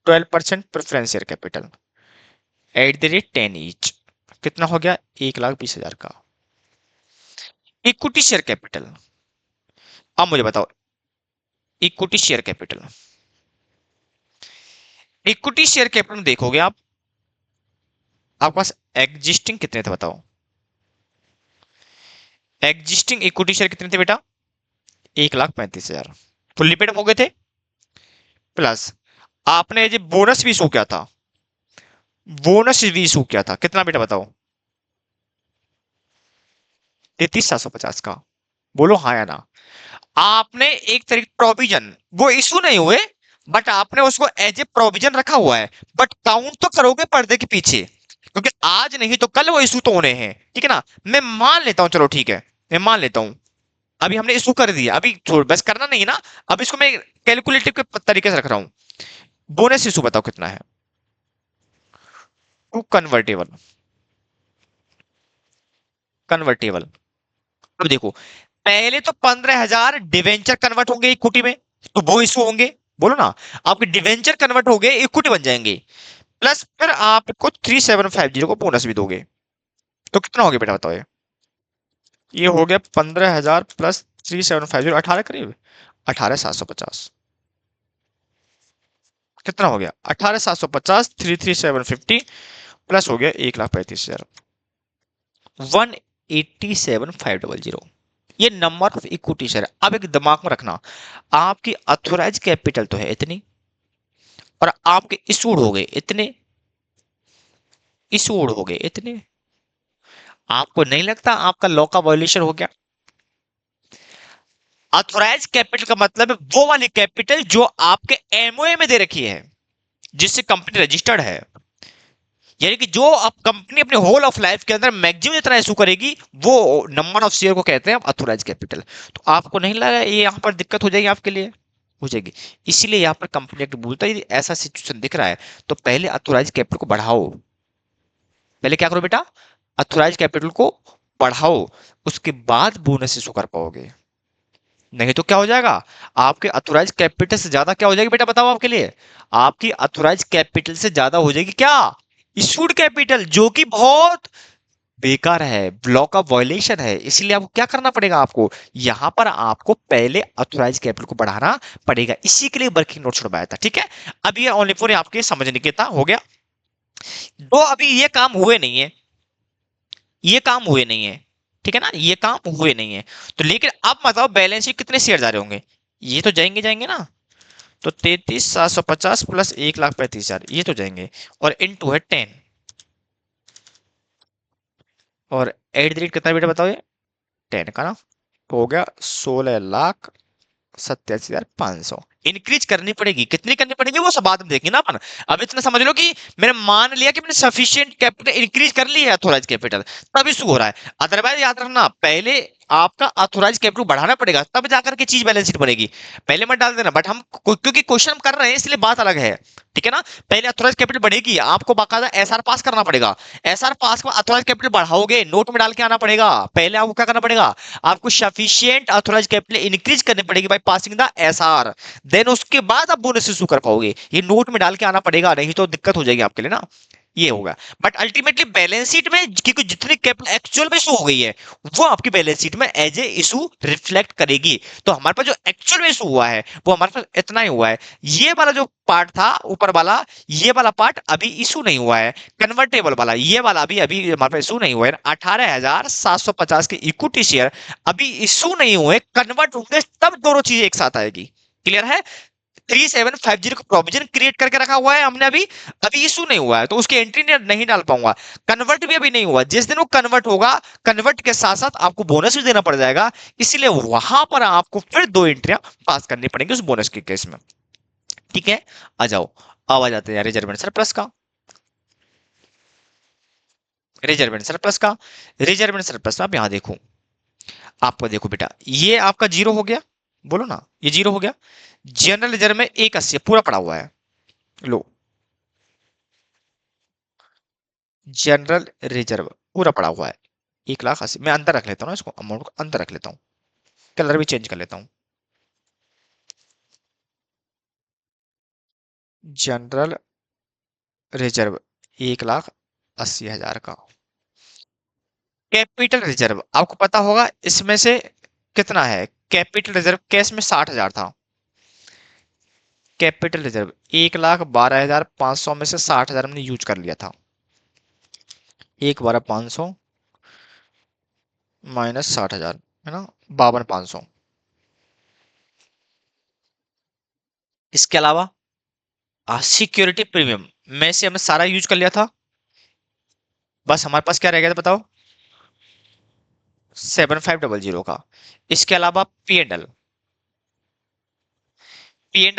12% preference share capital eight the rate 10 each, कितना हो गया? 1,20,000 का। इक्विटी शेयर कैपिटल, अब मुझे बताओ, equity share capital, equity share capital में देखोगे आप, आपके पास एग्जिस्टिंग कितने थे बताओ? एग्जिस्टिंग इक्विटी शेयर कितने थे बेटा? 1,35,000 फुल्ली पेड हो गए थे। प्लस आपने जो बोनस भी इशू किया था, बोनस भी इशू किया था, कितना बेटा बताओ? 33,750 का। बोलो हाँ या ना। आपने एक तरीके प्रोविजन, वो इशू नहीं हुए, बट आपने उसको एज ए प्रोविजन रखा हुआ है, बट काउंट तो करोगे पर्दे के पीछे, क्योंकि आज नहीं तो कल वो इशू तो होने हैं, ठीक है ना। मैं मान लेता हूं, चलो ठीक है, मैं मान लेता हूं। अभी हमने इशू कर दिया, अभी छोड़, बस करना नहीं है ना। अब इसको मैं कैलकुलेटिव के तरीके से रख रहा हूं। बोनस इशू बताओ कितना है? To convertible, convertible. अब देखो, पहले तो 15,000 डिवेंचर कन्वर्ट होंगे इक्विटी में, तो वो इशू होंगे। बोलो ना, आपके डिवेंचर कन्वर्ट हो गए इक्विटी बन जाएंगे। प्लस फिर आपको 3,750 को बोनस भी दोगे, तो कितना हो गया बेटा बताओ? ये हो गया 15,000 प्लस 3,750, 18 करीब, 18,750। कितना हो गया? 18,750, 3,3,750 प्लस हो गया 1,35,000, 1,87,500। ये नंबर ऑफ इक्विटी शेयर। अब एक दिमाग में रखना, आपकी अथोराइज कैपिटल तो है इतनी, और आपके इशूड हो गए इतने, इशूड हो गए इतने। आपको नहीं लगता आपका लॉ का वायोलेशन हो गया? अथोराइज कैपिटल का मतलब है वो वाली कैपिटल जो आपके एमओए में दे रखी है, जिससे कंपनी रजिस्टर्ड है। यानी कि जो अब कंपनी अपने होल ऑफ लाइफ के अंदर मैक्सिमम जितना इशू करेगी, वो नंबर ऑफ शेयर को कहते हैं अथोराइज कैपिटल। तो आपको नहीं लगा ये यहां पर दिक्कत हो जाएगी आपके लिए? हो जाएगी। इसीलिए यहां पर कंपनी एक्ट बोलता है यदि ऐसा सिचुएशन दिख रहा है, तो पहले अथोराइज कैपिटल को बढ़ाओ। पहले क्या करो बेटा? अथोराइज कैपिटल को बढ़ाओ, उसके बाद बोनस इशू कर पाओगे। नहीं तो क्या हो जाएगा? आपके अथोराइज कैपिटल से ज्यादा क्या हो जाएगी बेटा बताओ आपके लिए? आपकी अथोराइज कैपिटल से ज्यादा हो जाएगी क्या? इशूड कैपिटल, जो कि बहुत बेकार है, ब्लॉक का वायलेशन है। इसलिए आपको क्या करना पड़ेगा? आपको यहां पर आपको पहले अथोराइज कैपिटल को बढ़ाना पड़ेगा। इसी के लिए वर्किंग नोट छुड़वाया था, ठीक है। अब ये ओनली फॉर आपके समझने के था, हो गया। दो अभी ये काम हुए नहीं है, ये काम हुए नहीं है, ठीक है ना, ये काम हुए नहीं है। तो लेकिन अब बताओ बैलेंस शीट कितने शेयर जा रहे होंगे? ये तो जाएंगे जाएंगे ना। तो 33,750 प्लस 1,35,000 ये तो जाएंगे, और इनटू है 10, और एट द रेट कितना बेटा बताओ ये? 10 का ना। तो हो गया 16,87,500। इंक्रीज करनी पड़ेगी, कितनी करनी पड़ेगी वो सब बाद में देखेंगे ना अपन। अब इतना समझ लो कि मैंने मान लिया कि मैंने सफिशिएंट कैपिटल इंक्रीज कर ली है, अथोराइज कैपिटल, तब इशू हो रहा है। अदरवाइज याद रखना, पहले आपका ऑथोराइज कैपिटल बढ़ाना पड़ेगा, तब जाकर के चीज बैलेंस शीट बनेगी। पहले मत डाल देना। बट हम क्योंकि क्वेश्चन हम कर रहे हैं इसलिए बात अलग है, ठीक है ना। पहले ऑथोराइज कैपिटल बढ़ेगी, आपको बाकायदा एसआर पास करना पड़ेगा। एसआर पास के बाद ऑथोराइज कैपिटल बढ़ाओगे, नोट में डाल के आना पड़ेगा। पहले आपको क्या करना पड़ेगा, आपको सफिशिएंट ऑथोराइज कैपिटल इंक्रीज करनी पड़ेगी by passing the SR. Then उसके बाद आप बोनस इशू कर पाओगे। ये नोट में डाल के आना पड़ेगा, नहीं तो दिक्कत हो जाएगी आपके लिए ना। ये होगा। बट अल्टीमेटली बैलेंस शीट में क्योंकि जितनी कैपिटल एक्चुअल में शो हो गई है, वो आपकी बैलेंस शीट में एज ए इशू रिफ्लेक्ट करेगी। तो हमारे पास जो एक्चुअल में इशू हुआ है वो हमारे पास इतना ही हुआ है। ये वाला जो पार्ट था ऊपर वाला, ये वाला पार्ट अभी इशू नहीं हुआ है। कन्वर्टेबल वाला ये वाला अभी अभी हमारे पास इशू नहीं हुआ है। 18,750 के इक्विटी शेयर अभी इशू नहीं हुए, कन्वर्ट होंगे तब दोनों चीजें एक साथ आएगी। क्लियर है। 3750 का प्रोविजन क्रिएट करके रखा हुआ है हमने अभी, अभी इशू नहीं हुआ है तो उसकी एंट्री नहीं डाल पाऊंगा। कन्वर्ट भी अभी नहीं हुआ, जिस दिन वो कन्वर्ट होगा, कन्वर्ट के साथ साथ आपको बोनस भी देना पड़ जाएगा। इसीलिए वहां पर आपको फिर दो एंट्रियां पास करनी पड़ेंगी उस बोनस के केस में। ठीक है, आ जाओ। अब आ जाते हैं रिजर्व सरप्लस का। रिजर्व सरप्लस का, रिजर्व सरप्लस आप यहां देखो। आपको देखो बेटा, ये आपका जीरो हो गया, बोलो ना, ये जीरो हो गया। जनरल रिजर्व में 180 पूरा पड़ा हुआ है। लो, जनरल रिजर्व पूरा पड़ा हुआ है 1,80,000। मैं अंदर रख लेता हूँ ना, इसको अमाउंट को अंदर रख लेता हूँ, कलर भी चेंज कर लेता हूँ। जनरल रिजर्व 1,80,000 का। कैपिटल रिजर्व आपको पता होगा इसमें से कितना है। कैपिटल रिजर्व कैश में 60,000 था। कैपिटल रिजर्व 1,12,500 में से 60,000 हमने यूज कर लिया था। 1,12,500 माइनस 60,000 है ना, 52,500। इसके अलावा सिक्योरिटी प्रीमियम में से हमने सारा यूज कर लिया था। बस हमारे पास क्या रह गया था बताओ, 7,500 का। इसके अलावा पी एंड एल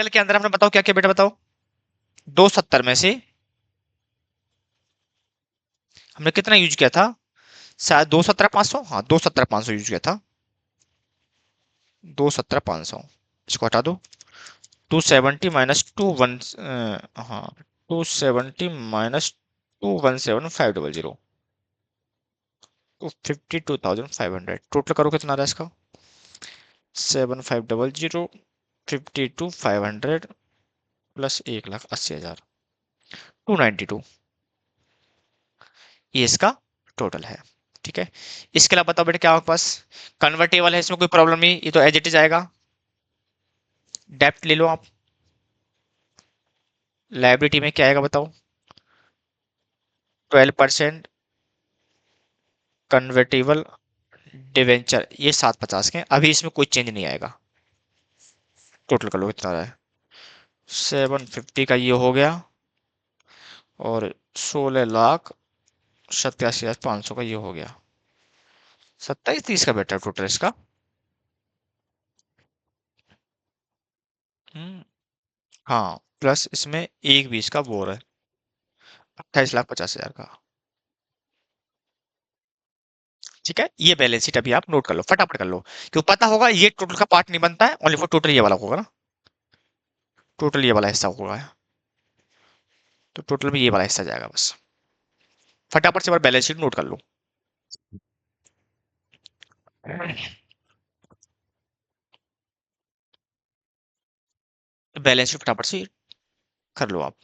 के अंदर हमने बताओ क्या क्या बेटा बताओ। 270 में से हमने कितना यूज किया था, शायद 217,500, हाँ 217,500 यूज किया था। 217,500 इसको हटा दो। 270 माइनस टू वन, हाँ 270 माइनस 217,500, तो 52,500। टोटल करो कितना आ रहा है इसका, 7,500 52,500 प्लस 1,80,000, 292। ये इसका टोटल है। ठीक है, इसके अलावा बताओ बेटा क्या आपके पास। कन्वर्टेबल है, इसमें कोई प्रॉब्लम नहीं, ये तो एज इट इज आएगा। डेप्ट ले लो आप। लाइबिलिटी में क्या आएगा बताओ, 12% कन्वर्टेबल डिवेंचर, ये 750 के, अभी इसमें कोई चेंज नहीं आएगा। टोटल कर लो कितना आ रहा है, 750 का ये हो गया, और 16,87,500 का ये हो गया। 27,30 का बेटा टोटल इसका। हाँ, प्लस इसमें 1,20 का वो है, 28,50,000 का। ठीक है, ये बैलेंस शीट अभी आप नोट कर लो, फटाफट कर लो, क्यों पता होगा ये टोटल का पार्ट नहीं बनता है, ओनली फॉर टोटल ये वाला होगा ना, टोटल ये वाला हिस्सा होगा। तो टोटल में ये वाला हिस्सा जाएगा बस। फटाफट से बैलेंस शीट नोट कर लो। बैलेंस शीट फटाफट से कर लो आप।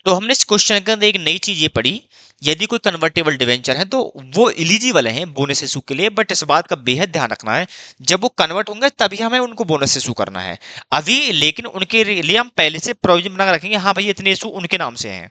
तो हमने इस क्वेश्चन के अंदर एक नई चीज ये पढ़ी, यदि कोई कन्वर्टेबल डिवेंचर है तो वो एलिजिबल है बोनस इशू के लिए, बट इस बात का बेहद ध्यान रखना है, जब वो कन्वर्ट होंगे तभी हमें उनको बोनस इशू करना है। अभी लेकिन उनके लिए हम पहले से प्रोविजन बना के रखेंगे, हाँ भाई इतने इशू उनके नाम से हैं,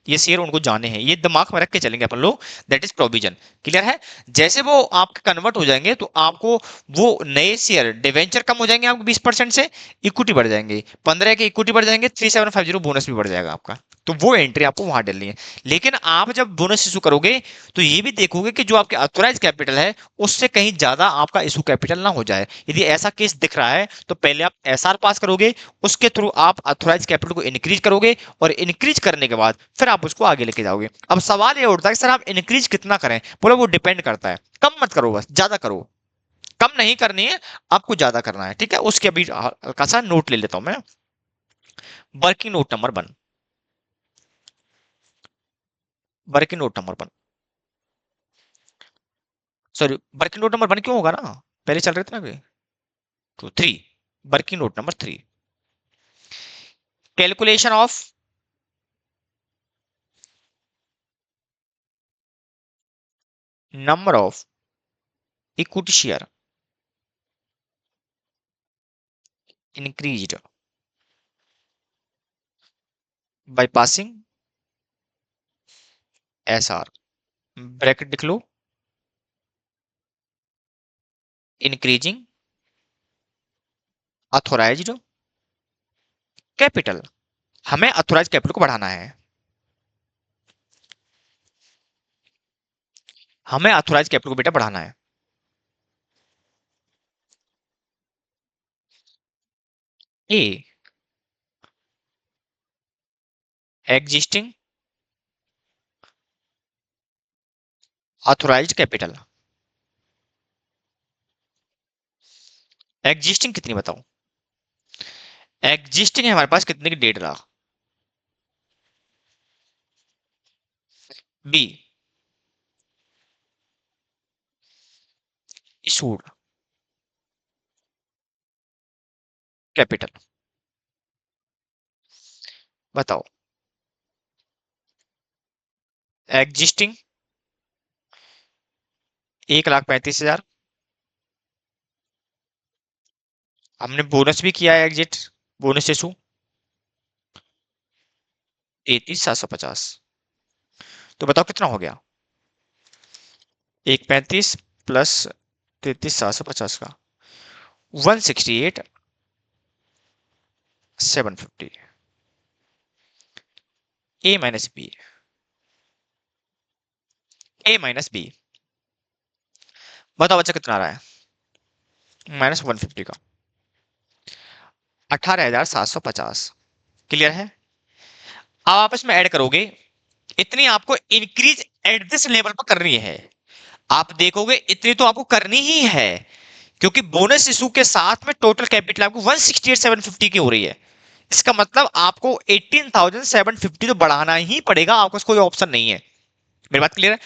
ये शेयर उनको जाने हैं, ये दिमाग में रख के चलेंगे अपन लोग। That is provision. क्लियर है। जैसे वो आपके कन्वर्ट हो जाएंगे तो आपको वो नए शेयर डिवेंचर कम हो जाएंगे आपके 20% से, इक्विटी बढ़ जाएंगे 15 के, इक्विटी बढ़ जाएंगे, 3750 बोनस भी बढ़ जाएगा आपका। तो वो एंट्री आपको वहां डालनी है। लेकिन आप जब बोनस इशू करोगे तो ये भी देखोगे कि जो आपके ऑथोराइज कैपिटल है उससे कहीं ज्यादा आपका इशू कैपिटल ना हो जाए। यदि ऐसा केस दिख रहा है तो पहले आप एसआर पास करोगे, उसके थ्रू आप ऑथोराइज कैपिटल को इंक्रीज करोगे, और इंक्रीज करने के बाद फिर आप उसको आगे लेके जाओगे। अब सवाल ये उठता है कि सर आप इंक्रीज कितना करें? बोले वो डिपेंड करता है, कम मत करो, बस ज्यादा करो। कम नहीं करनी है, आपको ज्यादा करना है, ठीक है। उसके अभी हल्का सा नोट ले लेता हूं मैं। Working note number 1, working note number 1, sorry working note number 1 क्यों होगा ना, पहले चल रहे थे ना अभी। 3, working note number 3, calculation of number of equity share increased by passing SR, bracket लिख लो, इंक्रीजिंग अथोराइज्ड कैपिटल। हमें अथोराइज कैपिटल को बढ़ाना है, हमें अथोराइज कैपिटल को बेटा बढ़ाना है। ए एग्जिस्टिंग अथोराइज कैपिटल, एग्जिस्टिंग कितनी बताओ? एग्जिस्टिंग है हमारे पास कितने की? 1.5 लाख। बी इशूड कैपिटल, बताओ। एग्जिस्टिंग 1,35,000, हमने बोनस भी किया है एग्जिट, बोनस इशू 33,750। तो बताओ कितना हो गया? 1,35 प्लस 33,750 का 168,750, ए माइनस बी, ए माइनस बी। बताओ बच्चा कितना आ रहा है? -150 का 18,750। क्लियर है? अब आप इसमें ऐड करोगे, इतनी आपको इंक्रीज एट दिस लेवल पर करनी है। आप देखोगे इतनी तो आपको करनी ही है, क्योंकि बोनस इशू के साथ में टोटल कैपिटल आपको 168,750 की हो रही है। इसका मतलब आपको 18,750 तो बढ़ाना ही पड़ेगा, आपको कोई ऑप्शन नहीं है। मेरी बात क्लियर है?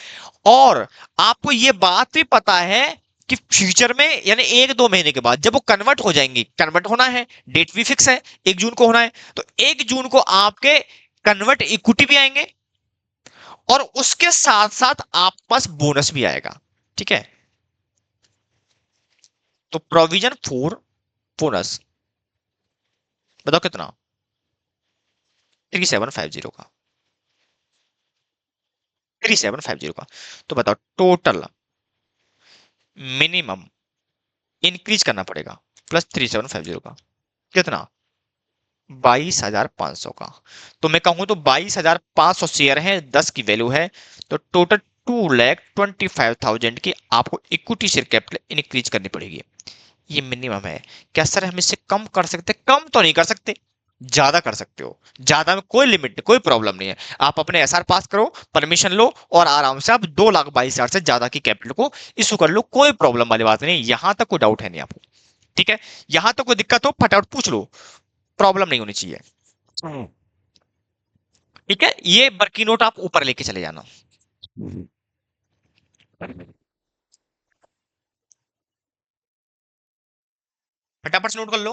और आपको ये बात भी पता है कि फ्यूचर में यानी 1-2 महीने के बाद जब वो कन्वर्ट हो जाएंगी, कन्वर्ट होना है, डेट भी फिक्स है, 1 जून को होना है, तो 1 जून को आपके कन्वर्ट इक्विटी भी आएंगे, और उसके साथ साथ आप पास बोनस भी आएगा, ठीक है। तो प्रोविजन फॉर बोनस बताओ कितना? 3750 का, 3750 का। तो बताओ टोटल मिनिमम इंक्रीज करना पड़ेगा प्लस 3750 का कितना? 22,500 का। तो मैं कहूं तो 22,500 शेयर है, 10 की वैल्यू है, तो टोटल 2,25,000 की आपको इक्विटी शेयर कैपिटल इंक्रीज करनी पड़ेगी। ये मिनिमम है। क्या सर हम इससे कम कर सकते? कम तो नहीं कर सकते, ज्यादा कर सकते हो। ज्यादा में कोई लिमिट नहीं, कोई प्रॉब्लम नहीं है। आप अपने एसआर पास करो, परमिशन लो, और आराम से आप 2,22,000 से ज्यादा की कैपिटल को इशू कर लो, कोई प्रॉब्लम वाली बात नहीं। यहां तक कोई डाउट है नहीं आपको, ठीक है। यहां तक कोई दिक्कत हो फटाफट पूछ लो, प्रॉब्लम नहीं होनी चाहिए। ठीक है, ये बर्की नोट आप ऊपर लेके चले जाना, फटाफट से नोट कर लो।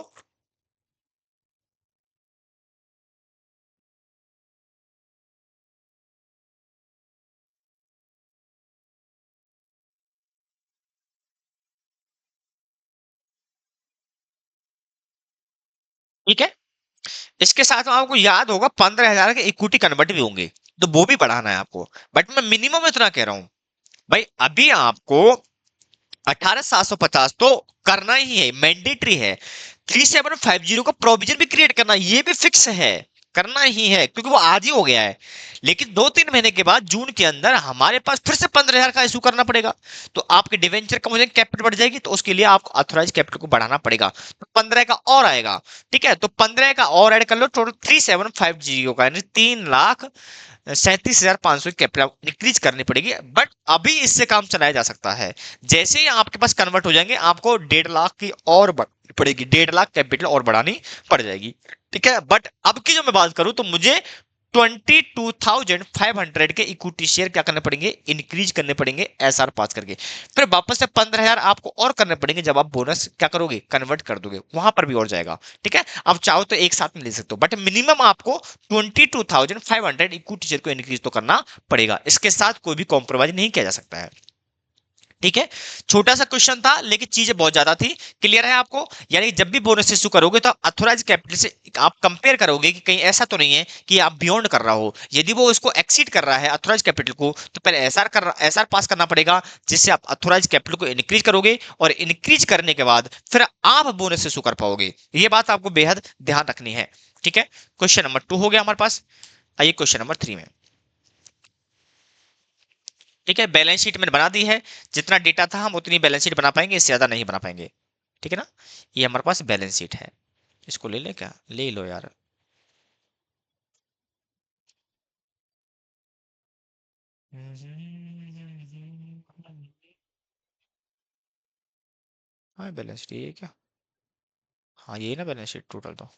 ठीक है, इसके साथ में आपको याद होगा 15,000 के इक्विटी कन्वर्ट भी होंगे, तो वो भी बढ़ाना है आपको। बट मैं मिनिमम इतना कह रहा हूं भाई, अभी आपको 18,750 तो करना ही है, मैंडेटरी है। 3750 का प्रोविजन भी क्रिएट करना, ये भी फिक्स है। करना ही है क्योंकि वो आज ही हो गया है। लेकिन 2-3 महीने के बाद जून के अंदर हमारे पास फिर से 15,000 का इशू करना पड़ेगा। तो आपके डिवेंचर कम हो जाएंगे, कैपिटल बढ़ जाएगी, तो उसके लिए आपको ऑथोराइज कैपिटल को बढ़ाना पड़ेगा। तो 15 का और आएगा। ठीक है, तो 15 का और ऐड कर लो, टोटल 3750 का, यानी 3,37,500 की कैपिटल इंक्रीज करनी पड़ेगी। बट अभी इससे काम चलाया जा सकता है। जैसे ही आपके पास कन्वर्ट हो जाएंगे, आपको 1.5 लाख की और पड़ेगी, 1.5 लाख कैपिटल और बढ़ानी पड़ जाएगी। ठीक है, बट अब की जो मैं बात करूं तो मुझे 22,500 के इक्विटी शेयर क्या करने पड़ेंगे, इंक्रीज करने पड़ेंगे एसआर पास करके। फिर वापस से 15,000 आपको और करने पड़ेंगे जब आप बोनस क्या करोगे, कन्वर्ट कर दोगे, वहां पर भी और जाएगा। ठीक है, आप चाहो तो एक साथ में ले सकते हो, बट मिनिमम आपको 22,500 इक्विटी शेयर को इंक्रीज तो करना पड़ेगा। इसके साथ कोई भी कॉम्प्रोमाइज नहीं किया जा सकता है। ठीक है, छोटा सा क्वेश्चन था लेकिन चीजें बहुत ज्यादा थी। क्लियर है आपको? यानी जब भी बोनस इशू करोगे तो अथोराइज कैपिटल से आप कंपेयर करोगे कि कहीं ऐसा तो नहीं है कि आप बियॉन्ड कर रहा हो। यदि वो इसको एक्सीड कर रहा है अथोराइज कैपिटल को, तो पहले एसआर पास करना पड़ेगा, जिससे आप अथोराइज कैपिटल को इंक्रीज करोगे, और इंक्रीज करने के बाद फिर आप बोनस इशू कर पाओगे। ये बात आपको बेहद ध्यान रखनी है। ठीक है, क्वेश्चन नंबर 2 हो गया हमारे पास। आइए क्वेश्चन नंबर 3 में। ठीक है, बैलेंस शीट मैंने बना दी है। जितना डेटा था हम उतनी बैलेंस शीट बना पाएंगे, इससे ज्यादा नहीं बना पाएंगे। ठीक है ना, ये हमारे पास बैलेंस शीट है। इसको ले ले, क्या ले लो यार। हाँ बैलेंस शीट ये क्या, हाँ ये ना बैलेंस शीट टोटल तो।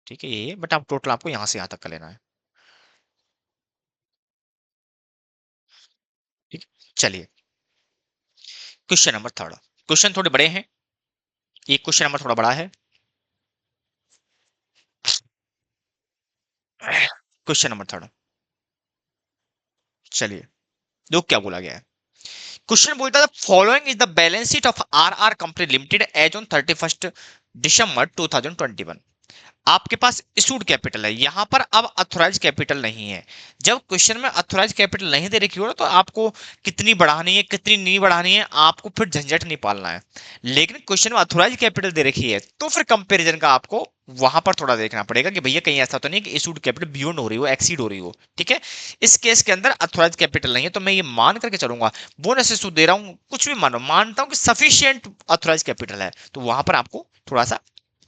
ठीक है ये, बट आप टोटल आपको यहाँ से यहाँ तक का लेना है। ठीक है? चलिए, क्वेश्चन नंबर 3। क्वेश्चन थोड़े बड़े हैं, ये क्वेश्चन नंबर थोड़ा बड़ा है। क्वेश्चन नंबर 3, चलिए दो क्या बोला गया है। क्वेश्चन बोलता है following is the balance sheet of R R company limited as on 31 December 2021। आपके पास इशूड कैपिटल है, यहां पर अब अथोराइज कैपिटल नहीं है। जब क्वेश्चन में अथोराइज कैपिटल नहीं दे रखी हो तो आपको कितनी बढ़ानी है कितनी नहीं बढ़ानी है, आपको फिर झंझट नहीं पालना है। लेकिन क्वेश्चन में अथोराइज कैपिटल दे रखी है, तो फिर कंपैरिजन का आपको वहां पर थोड़ा देखना पड़ेगा कि भैया कहीं ऐसा तो नहीं कि इशूड कैपिटल बियॉन्ड हो रही हो, एक्सीड हो रही हो। ठीक है, इस केस के अंदर अथोराइज कैपिटल नहीं है, तो मैं ये मान करके चलूंगा, बोनस इशू दे रहा हूं, कुछ भी मानो, मानता हूं कि सफिशियंट अथोराइज कैपिटल है, तो वहां पर आपको थोड़ा सा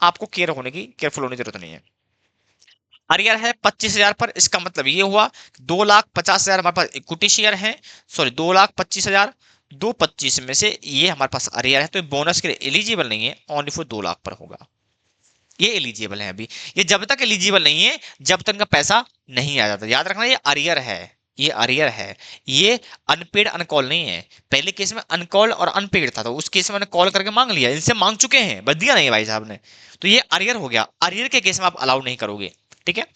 आपको केयरफुल होने की जरूरत नहीं है। अरियर है 25,000 पर, इसका मतलब ये हुआ 2,50,000 हमारे पास इक्विटी शेयर है। सॉरी, 2,25,000, 2,25 में से ये हमारे पास अरियर है, तो बोनस के लिए एलिजिबल नहीं है, ओनली फॉर 2 लाख पर होगा। ये एलिजिबल है अभी। ये जब तक एलिजिबल नहीं है जब तक का पैसा नहीं आ जाता। याद रखना, ये अरियर है, ये अरियर है, ये अनपेड अनकॉल नहीं है। पहले केस में अनकॉल और अनपेड था, तो उस केस में मैंने कॉल करके मांग लिया, इनसे मांग चुके हैं, बस दिया नहीं भाई साहब ने। तो ये अरियर हो गया, अरियर के केस में आप अलाउ नहीं करोगे। ठीक है,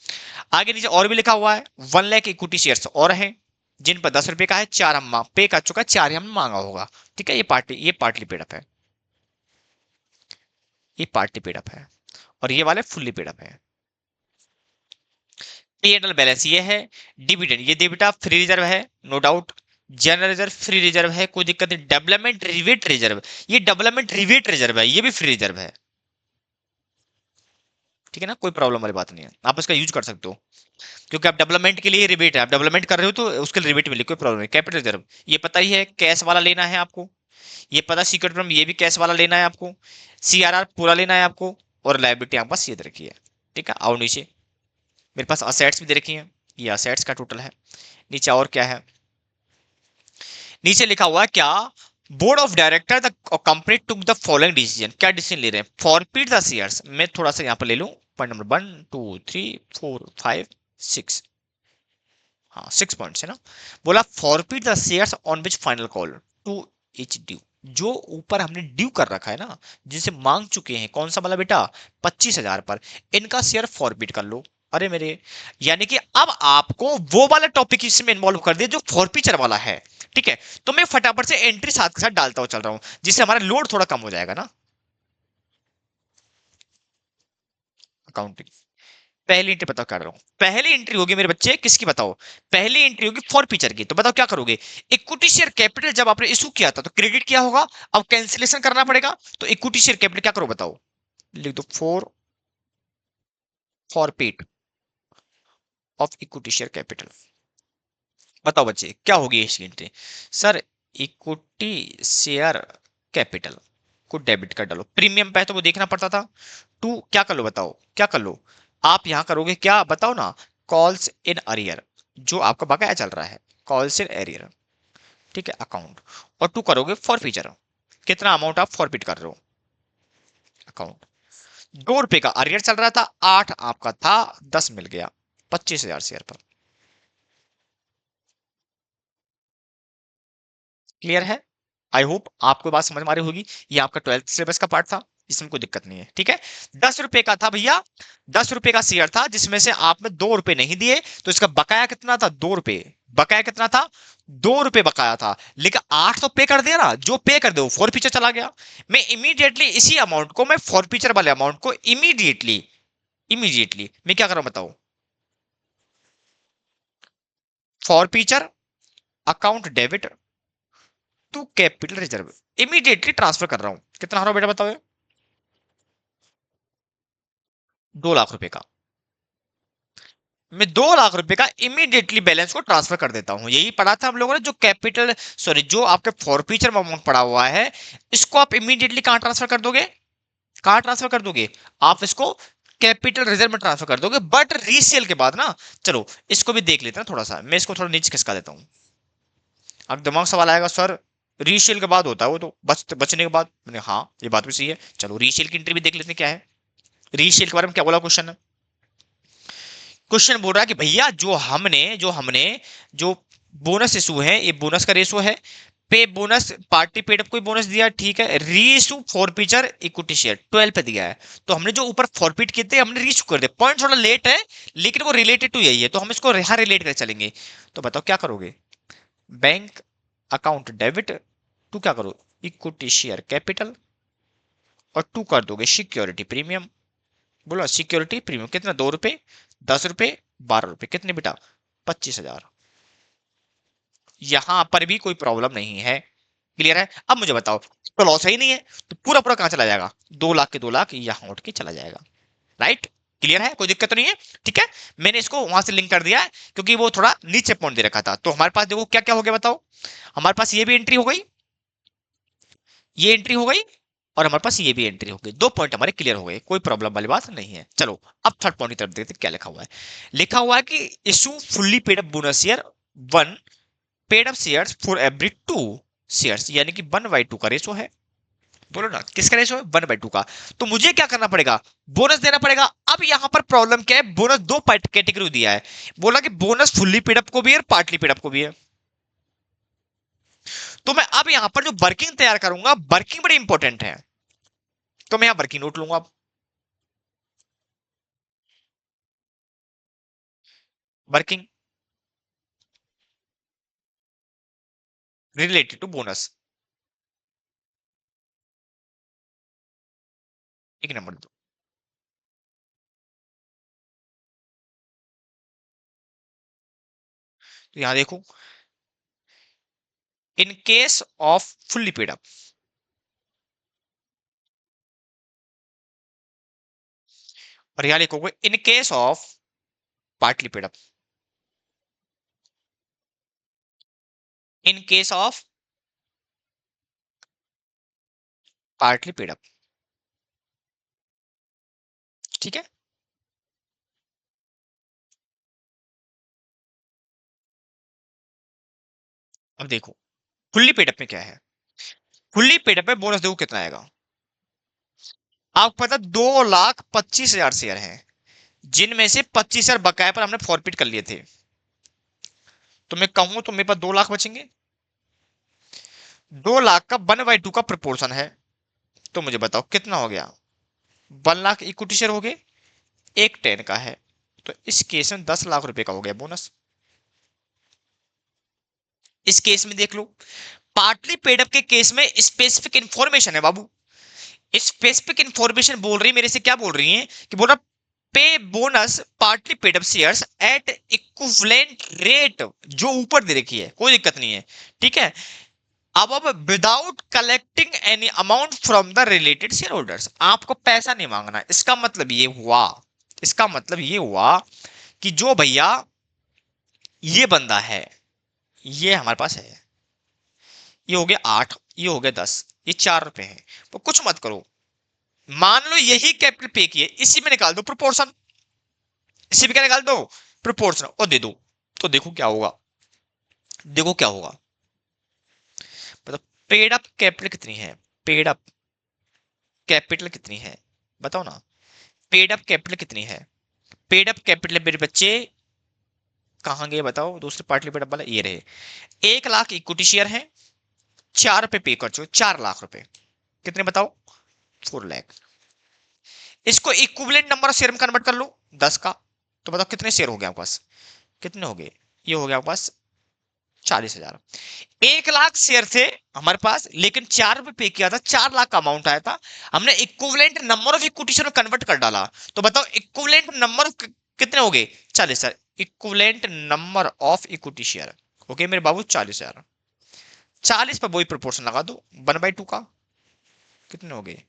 आगे नीचे और भी लिखा हुआ है 1 लाख इक्विटी शेयर्स और हैं जिन पर 10 रुपए का है, 4 हम पे कर चुका, 4 ही हमने मांगा होगा। ठीक है, ये पार्टली पेड अप है, ये पार्टली पेड अप है, और ये वाले फुल्ली पेड अप है। P&L बैलेंस ये है। डिविडेंड ये डेबिटा फ्री रिजर्व है, no doubt. General reserve free reserve है, कोई दिक्कत नहीं। डेवलपमेंट रिवेट रिजर्व, ये डेवलपमेंट रिवेट रिजर्व है, ये भी फ्री रिजर्व है। ठीक है ना, कोई प्रॉब्लम वाली बात नहीं है, आप इसका यूज कर सकते हो, क्योंकि आप डेवलपमेंट के लिए रिबेट है, आप डेवलपमेंट कर रहे हो तो उसके लिए रिबेट मिले, कोई प्रॉब्लम नहीं। कैपिटल रिजर्व ये पता ही है, कैश वाला लेना है आपको, ये पता सिक्योरिटी फ्रॉम, ये भी कैश वाला लेना है आपको। सीआरआर पूरा लेना है आपको, और लाइबिलिटी आपके पास ये दे रखी है। ठीक है, आओ नीचे, मेरे पास असेट्स भी दे रखी है, ये असेट्स का टोटल है। नीचे और क्या है, नीचे लिखा हुआ है क्या, board of director the company took the following decision, क्या डिसीजन ले रहे हैं, फॉरफिट द शेयर्स। मैं थोड़ा सा यहाँ पर ले लूं, पॉइंट नंबर 1 2 3 4 5 6, हाँ 6 पॉइंट्स है ना। बोला forfeit the shares on which final call to each due, जो ऊपर हमने ड्यू कर रखा है ना, जिनसे मांग चुके हैं, कौन सा वाला बेटा, 25,000 पर, इनका शेयर फॉरफिट कर लो। अरे मेरे, यानी कि अब आपको वो वाला टॉपिक इसमें इन्वॉल्व कर दिया जो फॉरफीचर वाला है। ठीक है, तो मैं फटाफट से एंट्री साथ के साथ डालता हूं चल रहा हूं, जिससे हमारा लोड थोड़ा कम हो जाएगा ना। अकाउंटिंग, पहली एंट्री बताओ क्या कर रहा हूँ। पहली एंट्री होगी मेरे बच्चे किसकी बताओ। पहली एंट्री होगी फॉर फीचर की। तो बताओ क्या करोगे। इक्विटी शेयर कैपिटल जब आपने इशू किया था तो क्रेडिट किया होगा, अब कैंसिलेशन करना पड़ेगा। तो इक्विटी शेयर कैपिटल क्या करो बताओ, लिख दो for pet of equity share capital. बताओ बच्चे क्या होगी इसकी entry. Sir equity share capital को डेबिट कर डालो, प्रीमियम पे तो वो देखना पड़ता था। टू क्या कर लो बताओ, क्या कर लो। आप यहां करोगे क्या बताओ ना, कॉल्स इन अरियर, जो आपका बकाया चल रहा है, कॉल्स इन एरियर, ठीक है, अकाउंट। और टू करोगे फॉर फ्यूचर, कितना अमाउंट आप फॉरफिट कर रहे हो, अकाउंट। 2 रुपए का अरियर चल रहा था, 8 आपका था, 10 मिल गया, 25,000 शेयर पर। क्लियर है। आई होप आपको बात समझ में आ रही होगी। ये आपका 12th सिलेबस का पार्ट था, इसमें कोई दिक्कत नहीं है, ठीक है। 10 रुपए का था भैया, 10 रुपए का शेयर था, जिसमें से आपने 2 रुपए नहीं दिए, तो इसका बकाया कितना था, 2 रुपए। बकाया कितना था, 2 रुपए बकाया था। लेकिन 8 तो पे कर दिया ना, जो पे कर दे वो फॉर फीचर चला गया। मैं इमीडिएटली इसी अमाउंट को, मैं फॉर फीचर वाले अमाउंट को इमीडिएटली इमीडिएटली मैं क्या कर रहा हूं बताओ, forfeiture account debit to capital reserve, immediately transfer कर रहा हूं। कितना हो रहा है बेटा बताओ, 2 लाख रुपए का। मैं 2 लाख रुपए का इमीडिएटली बैलेंस को ट्रांसफर कर देता हूं। यही पढ़ा था हम लोगों ने, जो कैपिटल सॉरी जो आपके फॉरफीचर में अमाउंट पड़ा हुआ है, इसको आप इमीडिएटली कहां ट्रांसफर कर दोगे, कहां ट्रांसफर कर दोगे, आप इसको कैपिटल रिजर्व में ट्रांसफर कर दोगे, बट रीसेल के बाद ना। चलो इसको भी देख लेते हैं थोड़ा सा, मैं इसको थोड़ा नीचे खिसका देता हूं। अब दिमाग सवाल आएगा सर रीसेल के बाद होता है वो तो बचने के बाद, मैंने हाँ ये बात भी सही है। चलो रीसेल की एंट्री भी देख लेते हैं क्या है। रीसेल के बारे में क्या बोला क्वेश्चन है, क्वेश्चन बोल रहा है कि भैया जो हमने जो बोनस इशू है, ये बोनस का रेशो है, पे बोनस पार्टी पेड कोई बोनस दिया, ठीक है, रीइशू फॉरफीचर इक्विटी शेयर 12 पे दिया है। तो हमने जो ऊपर फॉरफिट किए थे हमने रीइशू कर दिया, पॉइंट थोड़ा लेट है लेकिन वो रिलेटेड टू यही है, तो हम इसको यहां रिलेट कर चलेंगे। तो बताओ क्या करोगे, बैंक अकाउंट डेबिट, टू क्या करो, इक्विटी शेयर कैपिटल, और टू कर दोगे सिक्योरिटी प्रीमियम। बोलो सिक्योरिटी प्रीमियम कितना, 2 रुपए, 10 रुपए, 12 रुपए, कितने बेटा, 25,000। यहां पर भी कोई प्रॉब्लम नहीं है। क्लियर है। अब मुझे बताओ, तो लॉस है ही नहीं है, तो पूरा पूरा कहां चला जाएगा, 2 लाख के 2 लाख यहां उठ के चला जाएगा। राइट। क्लियर है, कोई दिक्कत तो नहीं है। ठीक है, मैंने इसको वहां से लिंक कर दिया है क्योंकि वो थोड़ा नीचे पॉइंट दे रखा था। तो हमारे पास देखो क्या क्या हो गया बताओ, हमारे पास ये भी एंट्री हो गई, ये एंट्री हो गई, और हमारे पास ये भी एंट्री हो गई। 2 पॉइंट हमारे क्लियर हो गए, कोई प्रॉब्लम वाली बात नहीं है। चलो अब थर्ड पॉइंट की तरफ देखते हैं क्या लिखा हुआ है। लिखा हुआ है कि issue fully paid up bonus share 1 paid up shares for every 2 shares, यानी कि 1/2 का रेशो है। बोलो ना किसका रेशो है, 1/2 का। तो मुझे क्या करना पड़ेगा, बोनस देना पड़ेगा। अब यहां पर प्रॉब्लम क्या है, बोनस 2 कैटेगरी दिया है, बोला कि बोनस फुल्ली पेड अप को भी है और पार्टली पेड अप को भी है। तो मैं अब यहां पर जो वर्किंग तैयार करूंगा, वर्किंग बड़ी इंपॉर्टेंट है, तो मैं यहां वर्किंग नोट लूंगा। वर्किंग रिलेटेड टू बोनस, एक नंबर दो। तो यहां देखो, in case off fully paid up, और यहां लिखोगे in case of partly paid up, in case of partly paid up. ठीक है। अब देखो फुल्ली पेड अप में क्या है, फुल्ली पेड अप में बोनस देखो कितना आएगा। आपको पता 2,25,000 शेयर हैं, जिनमें से 25,000 बकाया पर हमने फॉरफिट कर लिए थे। तो मैं कहूं तो मेरे पास 2 लाख बचेंगे, 2 लाख का 1/2 का प्रपोर्शन है। तो मुझे बताओ कितना हो गया, 1 लाख इक्विटी शेयर हो गए, एक 10 का है। तो इस केस में 10 लाख रुपए का हो गया बोनस। इस केस में देख लो, पार्टली पेड अप के केस में स्पेसिफिक इंफॉर्मेशन है बाबू, स्पेसिफिक इंफॉर्मेशन बोल रही है मेरे से, क्या बोल रही है कि बोल रहा पे bonus partly paid up shares at equivalent rate, जो ऊपर दे रखी है, कोई दिक्कत नहीं है, ठीक है। अब without collecting any amount from the related share holders, आपको पैसा नहीं मांगना। इसका मतलब ये हुआ कि जो भैया ये बंदा है, ये हमारे पास है, ये हो गया 8, ये हो गया 10, ये 4 रुपए है, तो कुछ मत करो, मान लो यही कैपिटल पे किए, इसी में निकाल दो प्रोपोर्शन, इसी में क्या निकाल दो, प्रोपोर्शन, और दे दो, तो देखो क्या होगा, देखो क्या होगा, मतलब पेड अप कैपिटल कितनी है, पेड अप कैपिटल कितनी है, बताओ ना, पेड अप कैपिटल कितनी है, पेड अप कैपिटल मेरे बच्चे कहां गए बताओ, दूसरे पार्टली पेड अप वाला ये रहे, 1 लाख इक्विटी शेयर है, 4 रुपए पे कर चो, 4 लाख रुपए, कितने बताओ, 4 लाख। इसको इक्विवेलेंट नंबर ऑफ शेयर में कन्वर्ट कर लो 10 का, तो बताओ कितने शेयर हो गए आपके पास, कितने हो गए, ये हो गया आपके पास 40,000। 1 लाख शेयर थे हमारे पास, लेकिन 4 रुपए पे किया था, 4 लाख का अमाउंट आया था, हमने equivalent number of equity share में कन्वर्ट कर डाला, तो बताओ इक्विवेलेंट नंबर कितने हो गए, 40,000, equivalent number of equity share, okay मेरे बाबू 40,000, 40 पर वही प्रोपोर्शन लगा दो 1/2 का, कितने हो गए,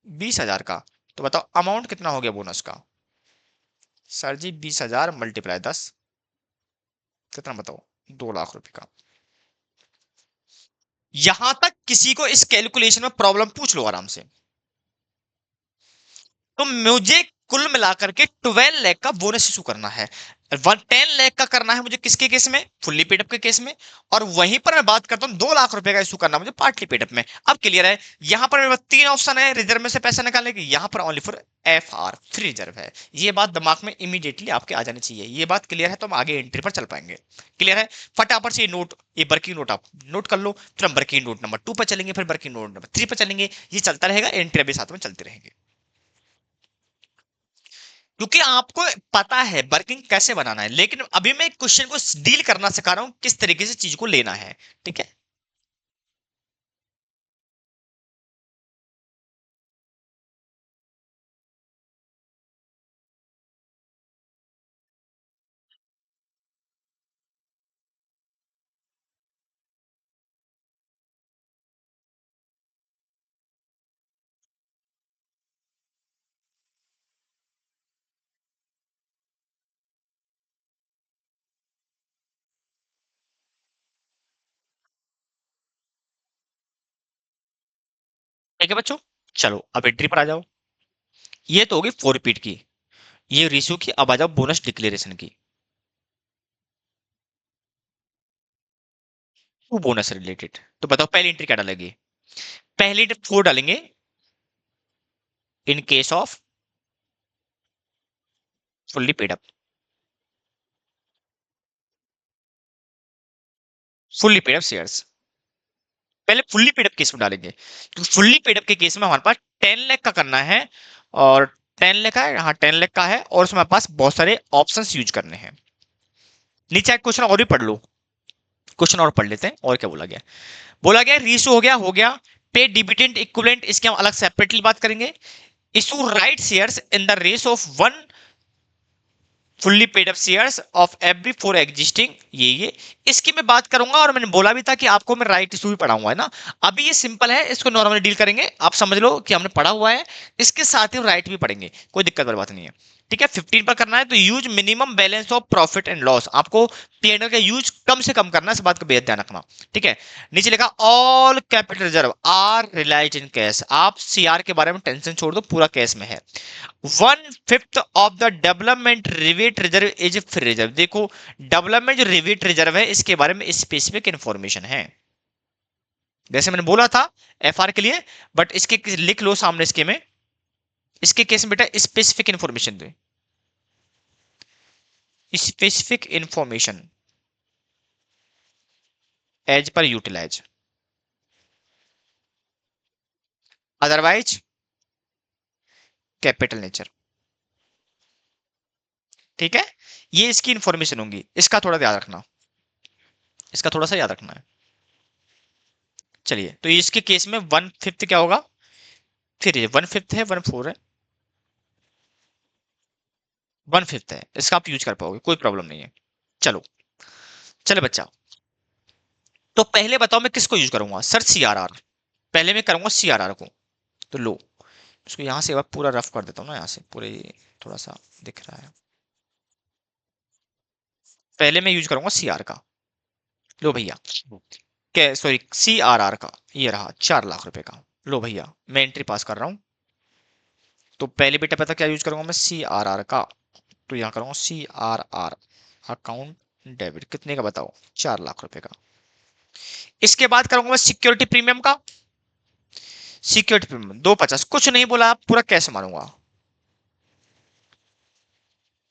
20,000 का, तो बताओ अमाउंट कितना हो गया बोनस का, सर जी 20,000 मल्टीप्लाई 10, कितना बताओ, 2 लाख रुपए का। यहां तक किसी को इस कैलकुलेशन में प्रॉब्लम पूछ लो आराम से, तो मुझे कुल मिलाकर के 12 लाख का बोनस इशू करना है, 10 लाख का करना है मुझे किसके केस में, फुल्ली पेडअप के केस में, और वहीं पर मैं बात करता हूं 2 लाख रुपए का इशू करना है मुझे पार्टली पेडअप में। अब क्लियर है, यहां पर मेरे पास 3 ऑप्शन है रिजर्व में से पैसा निकालने की, यहां पर only for F R free reserve है, ये बात दिमाग में इमीडिएटली आपके आ जानी चाहिए, ये बात क्लियर है तो हम आगे एंट्री पर चल पाएंगे। क्लियर है, फटाफट से ये नोट, ये वर्किंग नोट आप नोट कर लो, फिर हम वर्किंग नोट नंबर 2 पर चलेंगे, फिर वर्किंग नोट नंबर 3 पर चलेंगे, ये चलता रहेगा, एंट्री भी साथ में चलते रहेंगे, क्योंकि आपको पता है वर्किंग कैसे बनाना है, लेकिन अभी मैं क्वेश्चन को डील करना सिखा रहा हूं किस तरीके से चीज को लेना है, ठीक है। ठीक है बच्चों, चलो अब एंट्री पर आ जाओ, ये तो होगी 4 रिपीट की, ये रेशियो की, अब आ जाओ बोनस डिक्लेरेशन की, वो बोनस रिलेटेड, तो बताओ पहली एंट्री क्या डालेगी, पहली एंट्री 4 डालेंगे in case off fully paid up, fully paid up shares, पहले फुल्ली पेड अप केस में डालेंगे, तो फुल्ली पेड अप के केस में हमारे पास 10 लाख का करना है, और 10 लाख है, हाँ 10 लाख का है, और उसमें हमारे पास बहुत सारे ऑप्शंस यूज करने हैं। नीचे एक क्वेश्चन और भी पढ़ लो, क्वेश्चन और पढ़ लेते हैं, और क्या बोला गया, बोला गया रेशियो हो गया पे डिविडेंड इक्विवेलेंट, इसके हम अलग सेपरेटली बात करेंगे, issue right shares in the race of 1 fully paid up shares of every 4 existing, ये इसकी मैं बात करूंगा, और मैंने बोला भी था कि आपको मैं राइट इशू भी पढ़ाऊंगा, है ना। अभी ये सिंपल है, इसको नॉर्मली डील करेंगे, आप समझ लो कि हमने पढ़ा हुआ है, इसके साथ ही राइट भी पढ़ेंगे, कोई दिक्कत वाली बात नहीं है, ठीक है। 15 पर करना है, तो use minimum balance of profit and loss, आपको पीएनएल का यूज कम से कम करना है, इस बात का बेहद ध्यान रखना, ठीक है। नीचे लिखा all capital reserve are realise in cash, आप सीआर के बारे में टेंशन छोड़ दो, पूरा कैश में है। 1/5 of the development rebate reserve is free reserve, देखो डेवलपमेंट जो रिवेट रिजर्व है इसके बारे में स्पेसिफिक इंफॉर्मेशन है, जैसे मैंने बोला था एफआर के लिए, बट इसके लिख लो सामने इसके में, इसके केस में बेटा स्पेसिफिक इंफॉर्मेशन दे, specific information as per utilise, otherwise capital nature, ठीक है। ये इसकी इंफॉर्मेशन होंगी, इसका थोड़ा याद रखना, इसका थोड़ा सा याद रखना है। चलिए, तो इसके केस में 1/5 क्या होगा, फिर ये 1/5 है, 1/4 है, 1/5 है, इसका आप यूज कर पाओगे, कोई प्रॉब्लम नहीं है। चलो, चले बच्चा, तो पहले बताओ मैं किसको यूज करूंगा सर, CRR। पहले मैं करूंगा CRR को। तो लो, इसको यहाँ से अब पूरा रफ कर देता हूँ ना, यहाँ से पूरे थोड़ा सा दिख रहा है। पहले मैं यूज करूंगा CR का। लो भैया, क्या, सॉरी, CRR का, ये रहा 4 लाख रुपए का। लो भैया, मैं एंट्री पास कर रहा हूँ। तो पहले बेटा पता क्या यूज करूंगा मैं, CRR का। तो यहाँ करूंगा CRR अकाउंट डेबिट, कितने का बताओ, 4 लाख रुपए का। इसके बाद करूंगा मैं सिक्योरिटी प्रीमियम का। सिक्योरिटी प्रीमियम 250, कुछ नहीं बोला, आप पूरा कैश मारूंगा।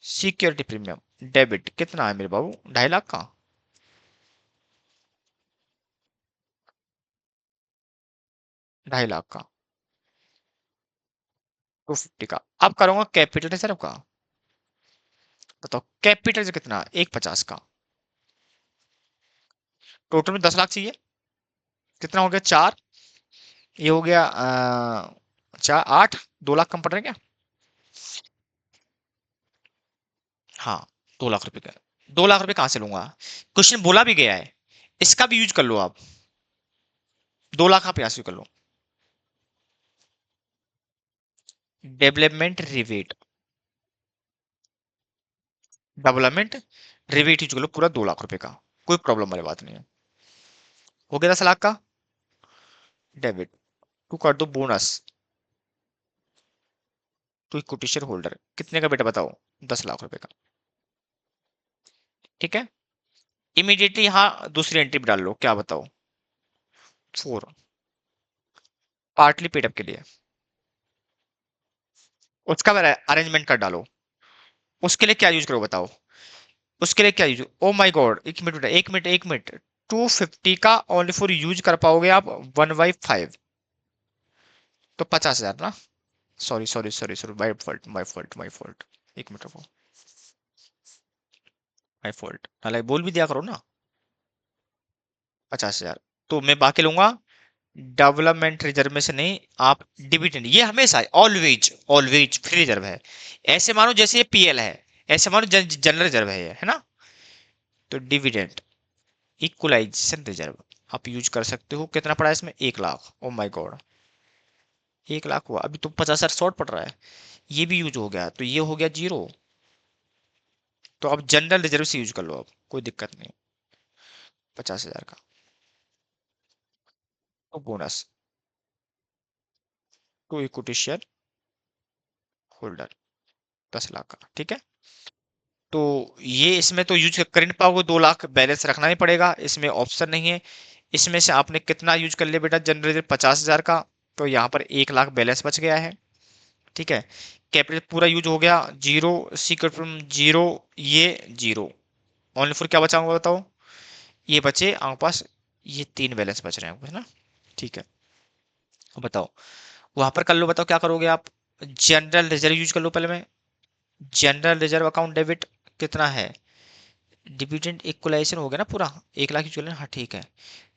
सिक्योरिटी प्रीमियम डेबिट कितना है मेरे बाबू, 2.5 लाख का। 2.5 लाख का, 250 का। अब करूंगा कैपिटल रिजर्व का। बताओ कैपिटल रिजर्व कितना, 150 का। टोटल में 10 लाख चाहिए। कितना हो गया, 4। ये हो गया 4 8, 2 लाख कम पड़ रहे हैं क्या। हाँ, 2 लाख रुपए का। 2 लाख रुपए कहां से लूंगा, क्वेश्चन बोला भी गया है। इसका भी यूज कर लो आप। 2 लाख आप यहाँ से कर लो। Development rebate, development rebate use कर लो पूरा 2 लाख रुपए का। कोई प्रॉब्लम वाली बात नहीं है। हो गया 10 लाख का डेबिट। तू कर दो bonus to equity shareholder, कितने का बेटा बताओ, 10 लाख रुपए का। ठीक है, इमीडिएटली यहाँ दूसरी एंट्री डाल लो, क्या बताओ, 4, पार्टली पेड अप के लिए। उसका अरेंजमेंट कर डालो। उसके लिए क्या यूज करो बताओ, उसके लिए क्या use, oh my God, 1 minute बेटा, 1 मिनट 1 मिनट। 250 का ओनली फॉर यूज कर पाओगे आप 1/5। तो 50,000 ना। Sorry sorry sorry sorry, my fault my fault my fault. 1 minute रुको, माई फॉल्ट, नाले बोल भी दिया करो ना। 50,000, तो मैं बाकी लूंगा डेवलपमेंट रिजर्व में से नहीं, आप डिविडेंड, ये हमेशा ऑलवेज ऑलवेज फ्री रिजर्व है। ऐसे मानो जैसे ये PL है, ऐसे मानो जनरल रिजर्व है ये, है ना। तो डिविडेंड इक्वलाइजेशन रिजर्व आप यूज कर सकते हो। कितना पड़ा है इसमें, 1 lakh. Oh my God, 1 lakh हुआ, अभी तो 50,000 शॉर्ट पड़ रहा है। ये भी यूज हो गया, तो ये हो गया 0। तो अब जनरल रिजर्व से यूज कर लो, अब कोई दिक्कत नहीं। 50,000 का, तो bonus to equity shareholder, 10 lakh का। ठीक है, तो ये इसमें तो यूज कर नहीं पाओगे, 2 लाख बैलेंस रखना ही पड़ेगा, इसमें ऑप्शन नहीं है। इसमें से आपने कितना यूज कर लिया बेटा, जनरल रिजर्व 50,000 का। तो यहाँ पर 1 लाख बैलेंस बच गया है। ठीक है, कैपिटल पूरा यूज हो गया, 0। सीक्रेट फ्रॉम 0, ये 0। ओनली फॉर क्या बचा होगा बताओ, ये बचे आपके पास, ये 3 बैलेंस बच रहे हैं कुछ ना। ठीक है, अब बताओ, वहां पर कर लो, बताओ क्या करोगे आप। जनरल रिजर्व यूज कर लो पहले मैं। जनरल रिजर्व अकाउंट डेबिट कितना है, डिविडेंड इक्वलाइजेशन हो गया ना पूरा, 1 लाख यूज कर लेना, हाँ ठीक है।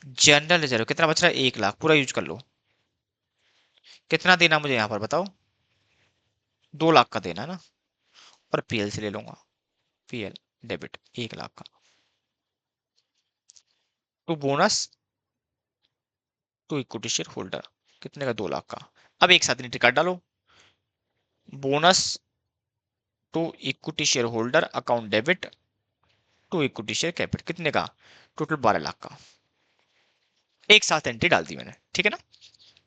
जनरल रिजर्व कितना बच रहा है, 1 लाख पूरा यूज कर लो। कितना देना मुझे यहाँ पर बताओ, 2 लाख का देना है ना। और PL से ले लूंगा, PL डेबिट 1 लाख का। To bonus to equity shareholder, कितने का, 2 लाख का। अब एक साथ एंट्री काट डालो, bonus to equity shareholder account debit to equity share capital, कितने का, टोटल 12 लाख का। एक साथ एंट्री डाल दी मैंने, ठीक है ना।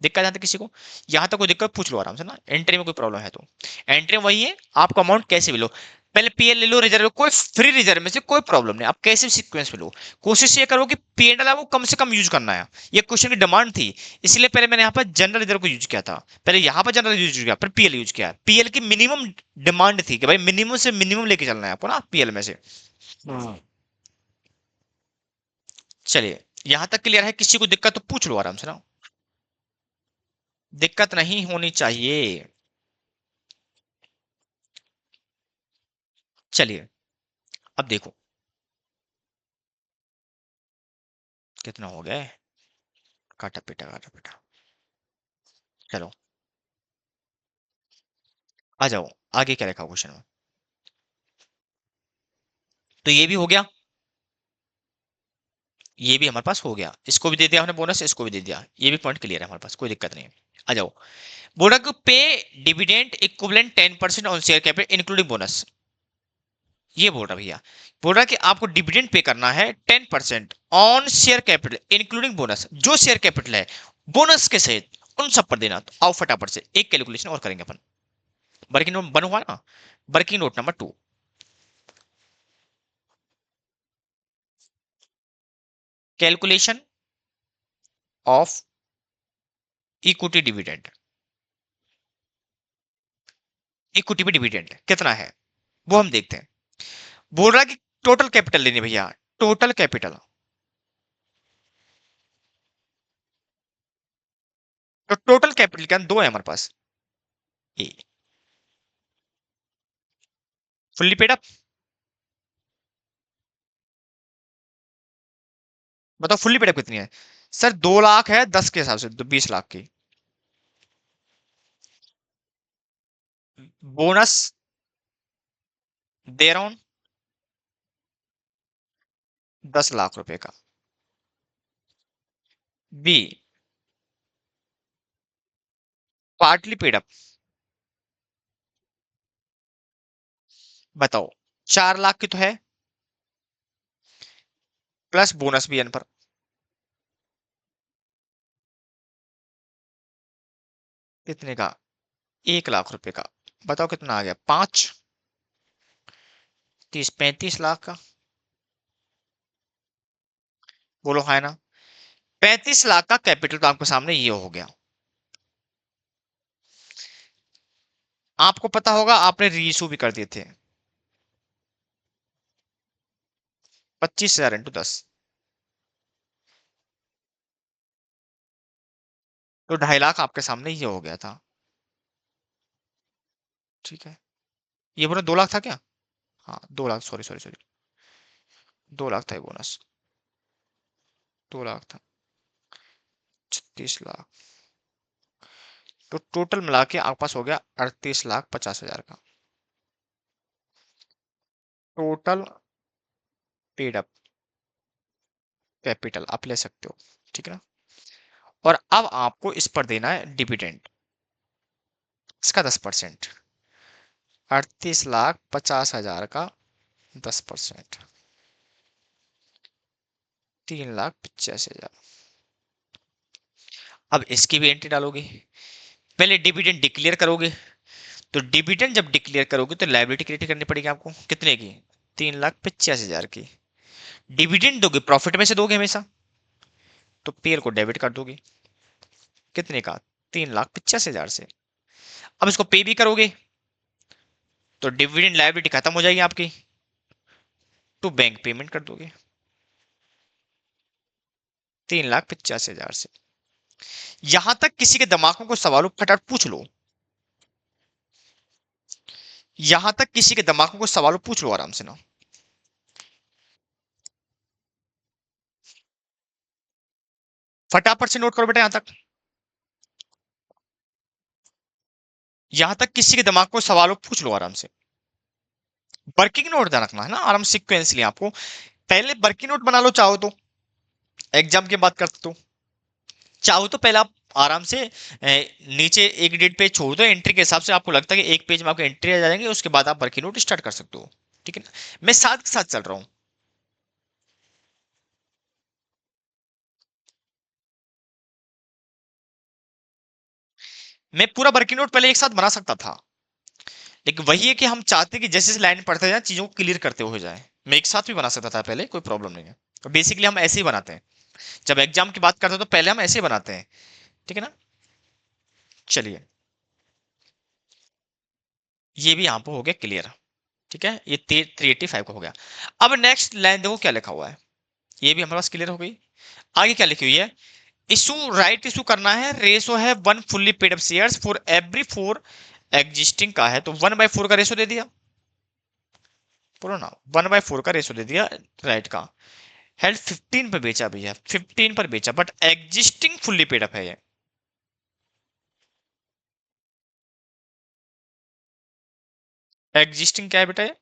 दिक्कत आती किसी को, यहां तक कोई दिक्कत पूछ लो आराम से ना, एंट्री में कोई प्रॉब्लम है तो। एंट्री में वही है, आपका अमाउंट कैसे भी लो, पहले PL ले लो, रिजर्व, कोई फ्री रिजर्व में से कोई प्रॉब्लम नहीं, आप कैसे भी सीक्वेंस में लो। कोशिश ये करो कि P&L आपको कम से कम यूज करना है, ये क्वेश्चन की डिमांड थी। इसलिए पहले मैंने यहाँ पर जनरल रिजर्व को यूज किया था, पहले यहाँ पर जनरल यूज किया, फिर PL यूज किया। PL की मिनिमम डिमांड थी कि भाई मिनिमम से मिनिमम लेके चलना है आपको ना PL में से। चलिए, यहां तक क्लियर है, किसी को दिक्कत तो पूछ लो आराम से ना, दिक्कत नहीं होनी चाहिए। चलिए, अब देखो कितना हो गया है, काटा पीटा काटा पीटा। चलो, आ जाओ, आगे क्या लिखा क्वेश्चन में। तो ये भी हो गया, ये भी हमारे पास हो गया, इसको भी दे दिया हमने बोनस, इसको भी दे दिया, ये भी पॉइंट क्लियर है हमारे पास, कोई दिक्कत नहीं है। आ जाओ, बोला कि पे dividend equivalent 10% on share capital including bonus, ये बोल रहा भैया, बोल रहा कि आपको डिविडेंड पे करना है 10% on share capital including bonus, जो शेयर कैपिटल है बोनस के सहित उन सब पर देना। तो आओ फटाफट से एक कैलकुलेशन और करेंगे अपन। वर्किंग नोट बन हुआ ना, working note number 2, calculation of equity dividend. Equity पे डिविडेंड कितना है वो हम देखते हैं। बोल रहा कि टोटल कैपिटल लेनी भैया, टोटल कैपिटल, तो टोटल कैपिटल क्या दो है हमारे पास, ए फुल्ली पेड अप, बताओ फुल्ली पेड अप कितनी है। सर 2 लाख है 10 के हिसाब से, तो 20 लाख की। बोनस दे रहा हूं 10 लाख रुपए का। बी पार्टली पेड अप, बताओ 4 लाख की तो है, प्लस बोनस भी एन पर, कितने का, 1 लाख रुपए का। बताओ कितना आ गया, 5 30 35 लाख का, बोलो है ना। 35 लाख का कैपिटल तो आपके सामने ये हो गया। आपको पता होगा आपने रीइशू भी कर दिए थे, 25,000 × 10, तो 2.5 लाख आपके सामने ये हो गया था। ठीक है, ये बोला 2 लाख था क्या, हाँ 2 lakh, sorry sorry sorry, 2 lakh था ये बोनस, 2 लाख था, 36 लाख, तो टोटल मिला के आपके पास हो गया 38,50,000 का टोटल पेड अप कैपिटल आप ले सकते हो। ठीक है ना, और अब आपको इस पर देना है डिविडेंड, इसका 10%, 38,50,000 का 10%, 3,85,000। अब इसकी भी एंट्री डालोगे, पहले डिविडेंड डिक्लेयर करोगे, तो डिविडेंड जब डिक्लेयर करोगे तो लायबिलिटी क्रिएट करनी पड़ेगी आपको, कितने की, 3,85,000 की। डिविडेंड दोगे प्रॉफिट में से दोगे हमेशा, तो पेल को डेबिट कर दोगे, कितने का, 3,85,000 से। अब इसको पे भी करोगे, तो डिविडेंड लायबिलिटी खत्म हो जाएगी आपकी, तो बैंक पेमेंट कर दोगे 3,85,000 से। यहां तक किसी के दिमाग में कोई सवाल हो फटाफट पूछ लो, यहां तक किसी के दिमाग में कोई सवाल हो पूछ लो आराम से ना। फटाफट से नोट करो बेटा, यहां तक, यहां तक किसी के दिमाग को सवाल हो पूछ लो आराम से। वर्किंग नोट ध्यान रखना है ना, आराम सिक्वेंसली आपको पहले वर्किंग नोट बना लो, चाहो तो एग्जाम की बात करते तो, चाहो तो पहले आप आराम से नीचे एक डेट पेज छोड़ दो, एंट्री के हिसाब से आपको लगता है कि एक पेज में आपको एंट्री आ जाएंगे, उसके बाद आप वर्किंग नोट स्टार्ट कर सकते हो। ठीक है ना, मैं साथ के साथ चल रहा हूं। मैं पूरा वर्किंग नोट पहले एक साथ बना सकता था, लेकिन वही है कि हम चाहते हैं कि जैसे जैसे लाइन पढ़ते जाए चीजों को क्लियर करते हो जाए। मैं एक साथ भी बना सकता था पहले, कोई प्रॉब्लम नहीं है, तो बेसिकली हम ऐसे ही बनाते हैं, जब एग्जाम की बात करते हैं तो पहले हम ऐसे ही बनाते हैं। ठीक है ना, चलिए, ये भी यहाँ पे हो गया क्लियर। ठीक है, ये 385 का हो गया। अब नेक्स्ट लाइन देखो क्या लिखा हुआ है, ये भी हमारे पास क्लियर हो गई। आगे क्या लिखी हुई है, इशू राइट इशू करना है, रेशो है 1 fully paid up shares for every 4 existing का है, तो 1/4 का रेशो दे दिया, बोलो ना, 1/4 का रेशो दे दिया राइट का। हेल्ड 15 पर बेचा भैया, 15 पर बेचा, but existing fully paid up है ये। एग्जिस्टिंग क्या है बेटा ये,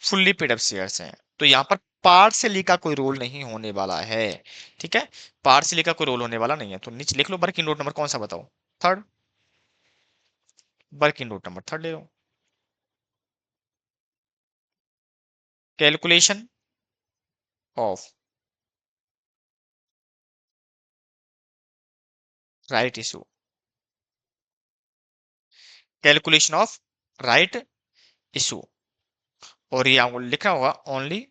फुल्ली पेड अप शेयर्स हैं, तो यहाँ पर पार्सली का कोई रोल नहीं होने वाला है। ठीक है, पार्सली का कोई रोल होने वाला नहीं है, तो नीचे लिख लो वर्किंग नोट नंबर कौन सा बताओ, third. Working note number third ले लो। Calculation of right issue, calculation of right issue, और ये आपको लिखना होगा ओनली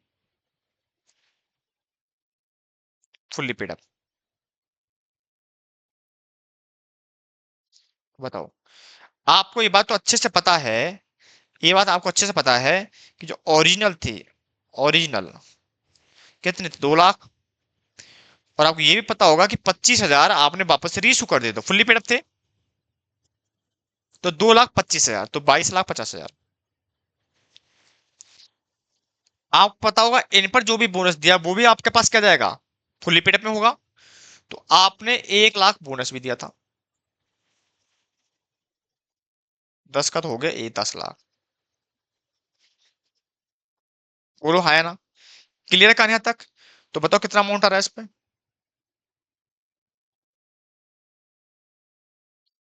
फुल्ली पेड अप। बताओ, आपको ये बात तो अच्छे से पता है, ये बात आपको अच्छे से पता है कि जो ओरिजिनल थी, ओरिजिनल कितने थे, 2 लाख, और आपको ये भी पता होगा कि 25,000 आपने वापस से रीइशू कर दिए, तो फुल्ली पेड अप थे, तो 2,25,000, तो 22,50,000। आपको पता होगा इन पर जो भी बोनस दिया वो भी आपके पास क्या जाएगा, फुल्ली पेड अप में होगा, तो आपने 1 लाख बोनस भी दिया था, 10 का तो हो गया, 10 लाख। बोलो हाँ या ना, क्लियर है कहानी यहाँ तक? तो बताओ कितना अमाउंट आ रहा है इस पे,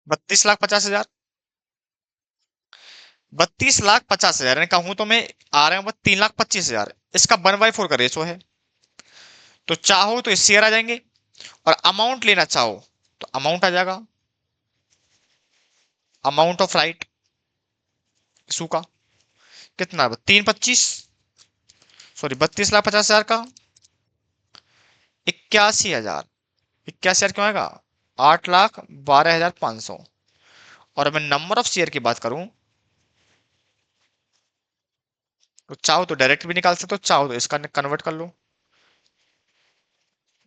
32,50,000, 32,50,000 कहूं तो मैं, आ रहे हैं वो 3,25,000, इसका 1/4 का रेशो है, तो चाहो तो शेयर आ जाएंगे, और अमाउंट लेना चाहो तो अमाउंट आ जाएगा, अमाउंट ऑफ राइट इशू का, कितना 3,25, सॉरी 32,50,000 का 81,000, 81,000 क्यों आएगा, 8,12,500। और मैं नंबर ऑफ शेयर की बात करूं तो चाहो तो डायरेक्ट भी निकाल सकते हो, चाहो तो इसका कन्वर्ट कर लो,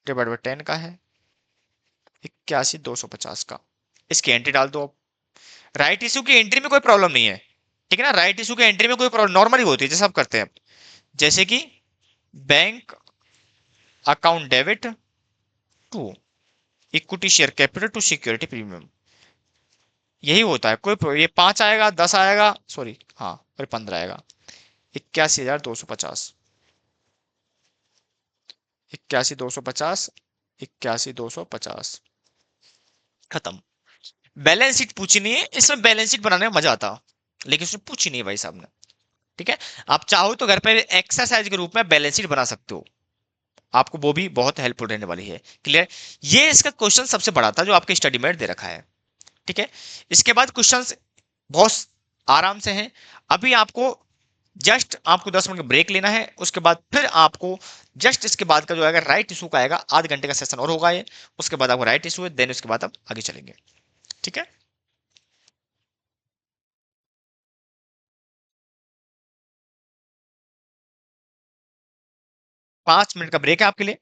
डिवाइड बाई 10 का है 81,250 का, इसकी एंट्री डाल दो अब। राइट इशू की एंट्री में कोई प्रॉब्लम नहीं है, ठीक है ना, राइट इशू की एंट्री में कोई प्रॉब्लम नॉर्मली होती है जैसे आप करते हैं, जैसे कि bank account debit to equity share capital to security premium, यही होता है, ये 5 आएगा, 10 आएगा, सॉरी हाँ, और 15 आएगा, 81,250, 81,250, 81,250, खत्म। बैलेंस शीट पूछी नहीं है इसमें, बैलेंस शीट बनाने में मजा आता, लेकिन उसने पूछी नहीं है भाई साहब ने। ठीक है, आप चाहो तो घर पे एक्सरसाइज के रूप में बैलेंस शीट बना सकते हो, आपको वो भी बहुत हेल्पफुल रहने वाली है। क्लियर, ये इसका क्वेश्चन सबसे बड़ा था जो आपके स्टडी में दे रखा है। ठीक है, इसके बाद क्वेश्चंस बहुत आराम से हैं। अभी आपको जस्ट आपको 10 मिनट का ब्रेक लेना है, उसके बाद फिर आपको जस्ट इसके बाद का जो आएगा राइट इशू का आएगा, आधे घंटे का सेशन और होगा ये, उसके बाद आपको राइट इशू है, देन उसके बाद आप आगे चलेंगे। ठीक है, 5 मिनट का ब्रेक है आपके लिए।